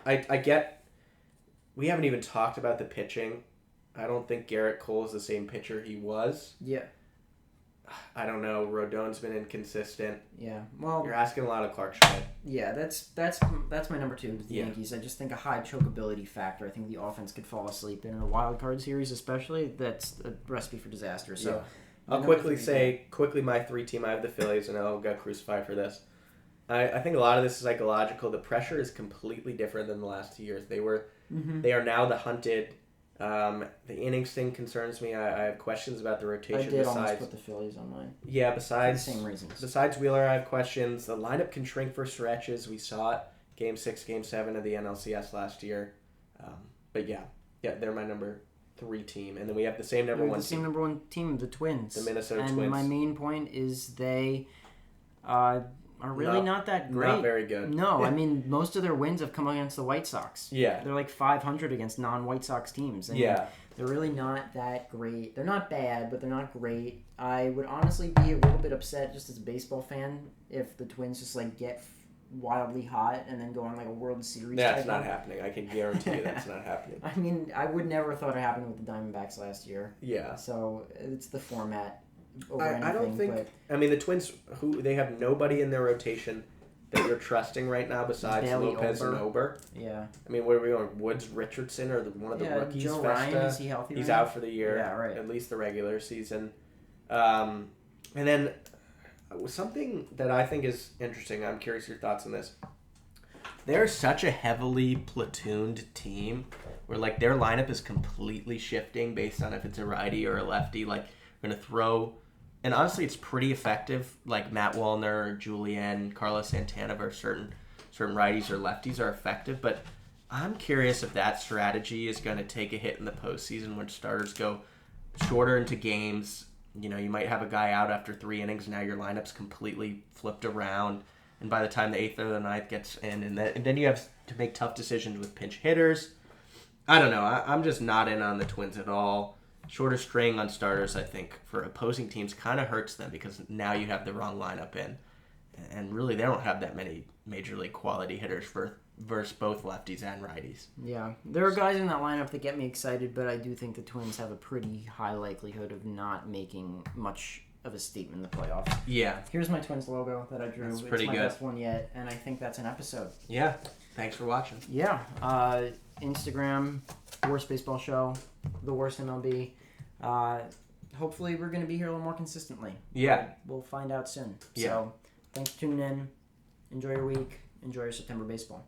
Speaker 2: I get. We haven't even talked about the pitching. I don't think Garrett Cole is the same pitcher he was.
Speaker 1: Yeah.
Speaker 2: I don't know. Rodon's been inconsistent.
Speaker 1: Yeah. Well,
Speaker 2: you're asking a lot of Clark Schmidt.
Speaker 1: Yeah, that's my number 2 with the Yankees. I just think a high chokeability factor. I think the offense could fall asleep in a wild card series, especially. That's a recipe for disaster. So
Speaker 2: I'll quickly say my 3 team. I have the Phillies, and I'll get crucified for this. I think a lot of this is psychological. The pressure is completely different than the last 2 years. They are now the hunted. The innings thing concerns me. I have questions about the rotation.
Speaker 1: I did almost put the Phillies on mine.
Speaker 2: Yeah,
Speaker 1: besides the same reasons.
Speaker 2: Besides Wheeler, I have questions. The lineup can shrink for stretches. We saw it Game 6, Game 7 of the NLCS last year. But yeah, they're my number 3 team, and then we have the same number 1 team.
Speaker 1: The same number 1 team, the Twins.
Speaker 2: The Minnesota
Speaker 1: Twins.
Speaker 2: And
Speaker 1: my main point is they are really not that great.
Speaker 2: Not very good.
Speaker 1: No, I mean, most of their wins have come against the White Sox.
Speaker 2: Yeah.
Speaker 1: They're like 500 against non-White Sox teams. And
Speaker 2: yeah.
Speaker 1: They're really not that great. They're not bad, but they're not great. I would honestly be a little bit upset just as a baseball fan if the Twins just like get wildly hot and then go on like a World Series.
Speaker 2: That's not happening. I can guarantee you that's not happening.
Speaker 1: I mean, I would never have thought it happened with the Diamondbacks last year.
Speaker 2: Yeah.
Speaker 1: So it's the format.
Speaker 2: I don't think.
Speaker 1: But
Speaker 2: I mean, the Twins, they have nobody in their rotation that you're trusting right now besides
Speaker 1: Bailey,
Speaker 2: Lopez and Ober.
Speaker 1: Yeah.
Speaker 2: I mean, where are we going? Woods, Richardson, or one of the rookies?
Speaker 1: Joe
Speaker 2: Festa?
Speaker 1: Ryan, is he healthy?
Speaker 2: He's out for the year.
Speaker 1: Yeah, right.
Speaker 2: At least the regular season. And then something that I think is interesting. I'm curious your thoughts on this. They're such a heavily platooned team where like their lineup is completely shifting based on if it's a righty or a lefty. Like we're gonna throw, and honestly, it's pretty effective. Like Matt Wallner, Julian, Carlos Santana versus certain righties or lefties are effective. But I'm curious if that strategy is going to take a hit in the postseason when starters go shorter into games. You know, you might have a guy out after 3 innings. Now your lineup's completely flipped around. And by the time the 8th or the 9th gets in, and then you have to make tough decisions with pinch hitters. I don't know. I'm just not in on the Twins at all. Shorter string on starters, I think, for opposing teams kind of hurts them because now you have the wrong lineup in. And really, they don't have that many major league quality hitters versus both lefties and righties.
Speaker 1: Yeah. There are guys in that lineup that get me excited, but I do think the Twins have a pretty high likelihood of not making much of a statement in the playoffs.
Speaker 2: Yeah.
Speaker 1: Here's my Twins logo that I drew.
Speaker 2: That's pretty good.
Speaker 1: It's my best one yet, and I think that's an episode.
Speaker 2: Yeah. Thanks for watching.
Speaker 1: Yeah. Instagram, Worst Baseball Show, The Worst MLB. Hopefully we're going to be here a little more consistently.
Speaker 2: Yeah.
Speaker 1: We'll find out soon.
Speaker 2: Yeah.
Speaker 1: So thanks for tuning in. Enjoy your week. Enjoy your September baseball.